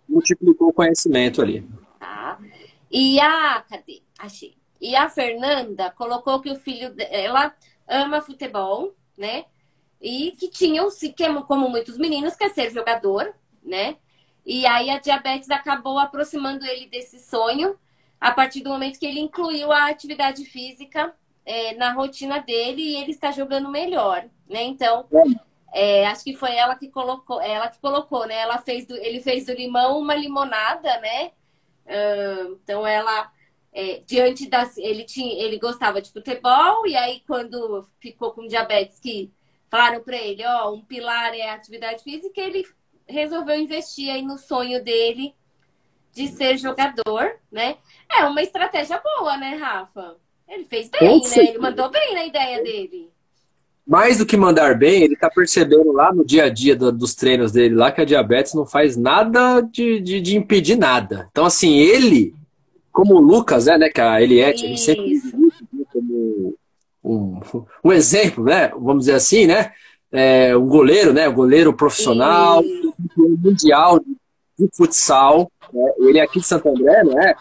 Speaker 2: multiplicou o conhecimento ali.
Speaker 1: Tá. Cadê? Achei. E a Fernanda colocou que o filho dela ama futebol, né? E que como muitos meninos, quer ser jogador, né? E aí a diabetes acabou aproximando ele desse sonho a partir do momento que ele incluiu a atividade física na rotina dele e ele está jogando melhor, né? Então, acho que foi ela que colocou, né? Ele fez do limão uma limonada, né? Então ele gostava de futebol e aí quando ficou com diabetes que falaram para ele, um pilar é a atividade física, ele resolveu investir aí no sonho dele de ser jogador, né? É uma estratégia boa, né, Rafa? Ele fez bem, né? Ele mandou bem na ideia dele.
Speaker 2: Mais do que mandar bem, ele tá percebendo lá no dia a dia dos treinos dele lá que a diabetes não faz nada de impedir nada. Então, assim, ele, como o Lucas, né, que a Eliette, a gente sempre viu como um exemplo, né? Vamos dizer assim, né? Um goleiro, né? Um goleiro profissional, mundial de futsal. Né? Ele é aqui de Santo André, né?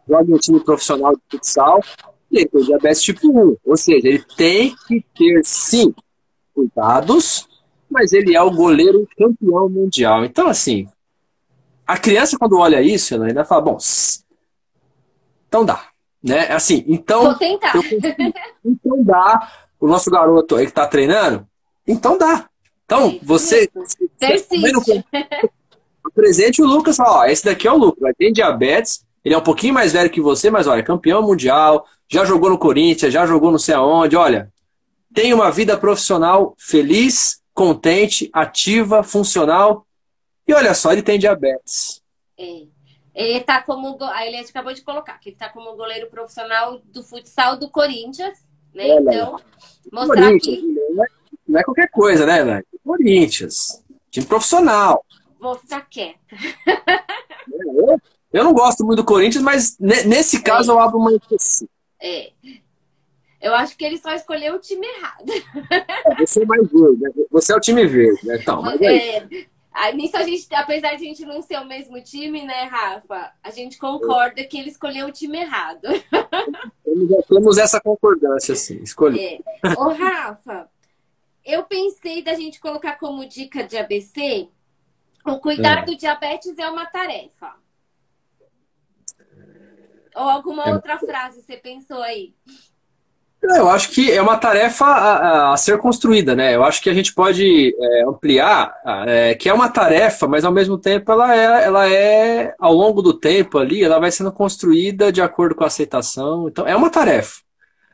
Speaker 2: Joga em um time profissional de futsal. E ele tem diabetes tipo 1. Ou seja, ele tem que ter, sim, cuidados, mas ele é o goleiro campeão mundial. Então, assim, a criança, quando olha isso, ela ainda fala, bom, então dá. Né? Assim, então,
Speaker 1: vou tentar.
Speaker 2: Então dá. O nosso garoto aí que tá treinando, então dá. Então, você apresente o Lucas, esse daqui é o Lucas, ele tem diabetes, ele é um pouquinho mais velho que você, mas olha, campeão mundial, já jogou no Corinthians, já jogou não sei aonde, olha, tem uma vida profissional feliz, contente, ativa, funcional, e olha só, ele tem diabetes.
Speaker 1: Ele tá como, a Eliette acabou de colocar, que ele tá como goleiro profissional do futsal do Corinthians, né? Então, mostrar que...
Speaker 2: Não é qualquer coisa, né, velho? Corinthians, time profissional.
Speaker 1: Vou ficar quieta.
Speaker 2: Eu não gosto muito do Corinthians, mas nesse caso eu abro uma exceção.
Speaker 1: Eu acho que ele só escolheu o time errado.
Speaker 2: Você é mais verde, né? Você é o time verde, né? Então, mas
Speaker 1: nisso apesar de a gente não ser o mesmo time, né, Rafa? A gente concorda que ele escolheu o time errado.
Speaker 2: Já temos essa concordância, assim, escolher.
Speaker 1: Ô, Rafa, eu pensei da gente colocar como dica de ABC, o cuidar do diabetes é uma tarefa. Ou alguma
Speaker 2: É,
Speaker 1: outra frase você pensou aí?
Speaker 2: eu acho que é uma tarefa a ser construída, né? Eu acho que a gente pode ampliar, que é uma tarefa, mas ao mesmo tempo ao longo do tempo ali, ela vai sendo construída de acordo com a aceitação. Então, é uma tarefa.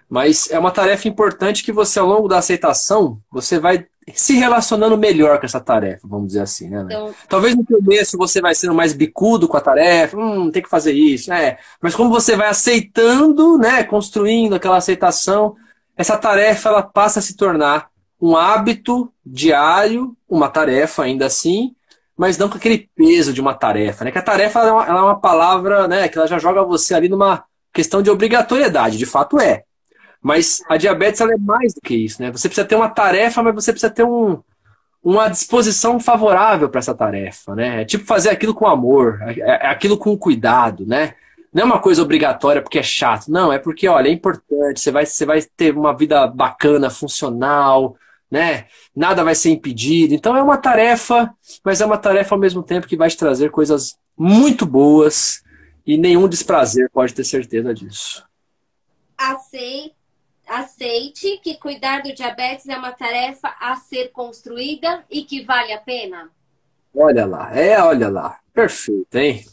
Speaker 2: Mas é uma tarefa importante que você, ao longo da aceitação, você vai se relacionando melhor com essa tarefa, vamos dizer assim, né?
Speaker 1: Então,
Speaker 2: Talvez no começo você vai sendo mais bicudo com a tarefa, tem que fazer isso, né? Mas como você vai aceitando, né, construindo aquela aceitação, essa tarefa ela passa a se tornar um hábito diário, uma tarefa ainda assim, mas não com aquele peso de uma tarefa, né? Que a tarefa ela é uma palavra, né, que ela já joga você ali numa questão de obrigatoriedade, de fato é. Mas a diabetes ela é mais do que isso, né? Você precisa ter uma tarefa, mas você precisa ter uma disposição favorável para essa tarefa, né? É tipo fazer aquilo com amor, é aquilo com cuidado, né? Não é uma coisa obrigatória porque é chato, não, é porque, olha, é importante, você vai ter uma vida bacana, funcional, né? Nada vai ser impedido. Então é uma tarefa, mas é uma tarefa ao mesmo tempo que vai te trazer coisas muito boas e nenhum desprazer, pode ter certeza disso.
Speaker 1: aceite, aceite que cuidar do diabetes é uma tarefa a ser construída e que vale a pena.
Speaker 2: Olha lá. Perfeito, hein?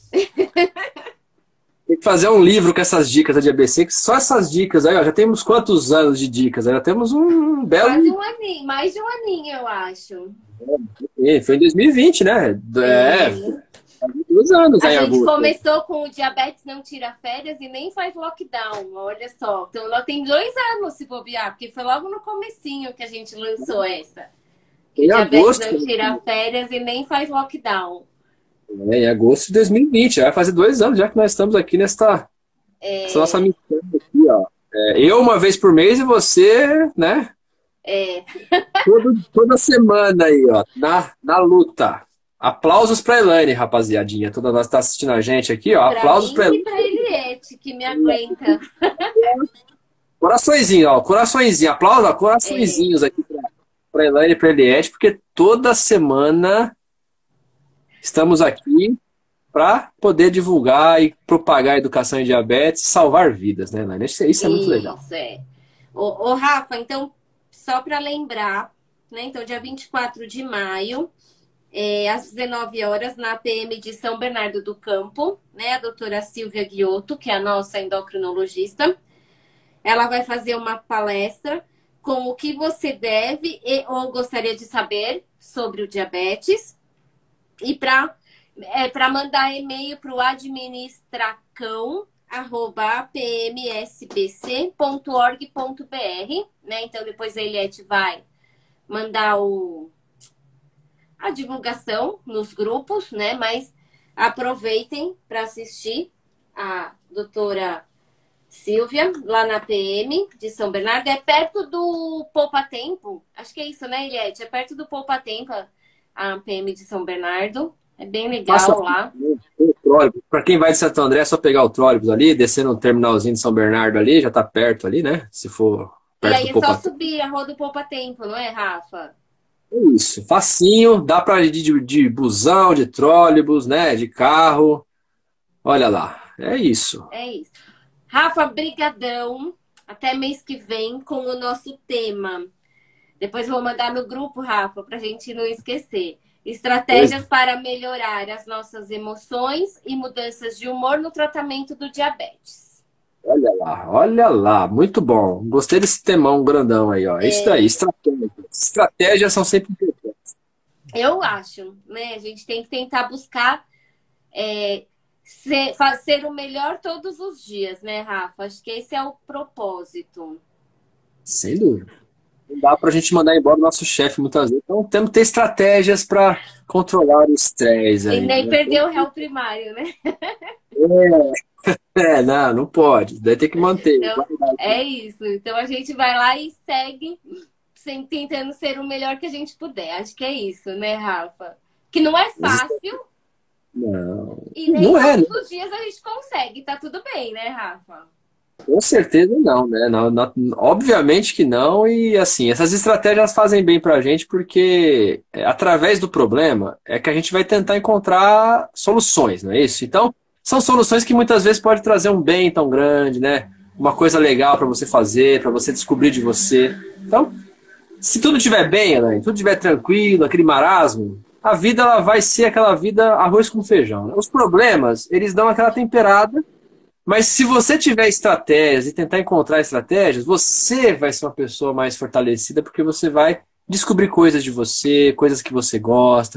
Speaker 2: Tem que fazer um livro com essas dicas da DBC, que só essas dicas aí, ó, já temos quantos anos de dicas? Aí já temos um
Speaker 1: Quase
Speaker 2: belo.
Speaker 1: um aninho, mais de um aninho, eu acho.
Speaker 2: Foi em 2020, né?
Speaker 1: Sim.
Speaker 2: 2 anos
Speaker 1: A
Speaker 2: aí, em
Speaker 1: gente
Speaker 2: agosto.
Speaker 1: começou com o diabetes não tira férias e nem faz lockdown, olha só. Então, ela tem 2 anos se bobear, porque foi logo no comecinho que a gente lançou essa. Que o
Speaker 2: Em
Speaker 1: diabetes
Speaker 2: agosto,
Speaker 1: não tira férias e nem faz lockdown.
Speaker 2: em agosto de 2020, já vai fazer 2 anos já que nós estamos aqui nessa nossa missão aqui, ó. Eu uma vez por mês e você, né?
Speaker 1: É,
Speaker 2: Toda semana aí, ó, na luta. Aplausos pra Elaine, rapaziadinha. Toda nós que tá assistindo a gente aqui, ó.
Speaker 1: pra
Speaker 2: Aplausos
Speaker 1: mim
Speaker 2: pra
Speaker 1: e
Speaker 2: Elaine.
Speaker 1: pra Eliette, que me aguenta.
Speaker 2: Coraçõezinho, ó. Coraçõezinho. Aplausos, ó,
Speaker 1: É,
Speaker 2: coraçõezinhos aqui pra Elaine e pra Eliette, porque toda semana estamos aqui para poder divulgar e propagar a educação em diabetes e salvar vidas, né, Elaine? Isso é muito legal.
Speaker 1: isso, é. Ô, Rafa, então, só para lembrar, né? Então, dia 24 de maio, às 19 horas, na PM de São Bernardo do Campo, né? A doutora Silvia Guiotto, que é a nossa endocrinologista, ela vai fazer uma palestra com o que você deve ou gostaria de saber sobre o diabetes. E para mandar e-mail para o administracão@apmsbc.org.br, né? Então depois a Eliette vai mandar a divulgação nos grupos, né? Mas aproveitem para assistir a doutora Silvia lá na PM de São Bernardo. É perto do Poupa Tempo. Acho que é isso, né, Eliette? É perto do Poupa Tempo a PM de São Bernardo. É bem
Speaker 2: Faça
Speaker 1: legal lá.
Speaker 2: o trólebus. Para quem vai de Santo André, é só pegar o trólebus ali, descer no terminalzinho de São Bernardo ali, já tá perto ali, né? Se for
Speaker 1: E
Speaker 2: perto
Speaker 1: aí
Speaker 2: do
Speaker 1: é só
Speaker 2: Poupa.
Speaker 1: subir a Rua do Poupa Tempo, não é, Rafa?
Speaker 2: Isso, facinho, dá para ir de busão, de trólebus, né? De carro. Olha lá, é isso.
Speaker 1: É isso. Rafa, brigadão. Até mês que vem com o nosso tema. Depois vou mandar no grupo, Rafa, para a gente não esquecer. Estratégias para melhorar as nossas emoções e mudanças de humor no tratamento do diabetes.
Speaker 2: Olha lá, muito bom. Gostei desse temão grandão aí, ó. É isso daí, estratégias. Estratégias são sempre importantes.
Speaker 1: Eu acho, né? A gente tem que tentar buscar ser o melhor todos os dias, né, Rafa? Acho que esse é o propósito.
Speaker 2: Sem dúvida. Não dá pra gente mandar embora o nosso chefe muitas vezes. Então temos que ter estratégias para controlar o estresse
Speaker 1: E
Speaker 2: aí,
Speaker 1: nem
Speaker 2: né?
Speaker 1: perder o réu primário, né?
Speaker 2: Não pode. Daí tem que manter.
Speaker 1: Então, é isso. Então a gente vai lá e segue tentando ser o melhor que a gente puder. Acho que é isso, né, Rafa? Que não é fácil
Speaker 2: Não,
Speaker 1: e nem
Speaker 2: não é, né?
Speaker 1: todos os dias a gente consegue. Tá tudo bem, né, Rafa?
Speaker 2: Com certeza não, né? Obviamente que não, e assim, essas estratégias fazem bem pra gente porque através do problema é que a gente vai tentar encontrar soluções, não é isso? Então, são soluções que muitas vezes pode trazer um bem tão grande, né? Uma coisa legal para você fazer, para você descobrir de você. Então, se tudo estiver bem, Elaine, tudo estiver tranquilo, aquele marasmo, a vida ela vai ser aquela vida arroz com feijão, né? Os problemas, eles dão aquela temperada, mas se você tiver estratégias e tentar encontrar estratégias, você vai ser uma pessoa mais fortalecida, porque você vai descobrir coisas de você, coisas que você gosta.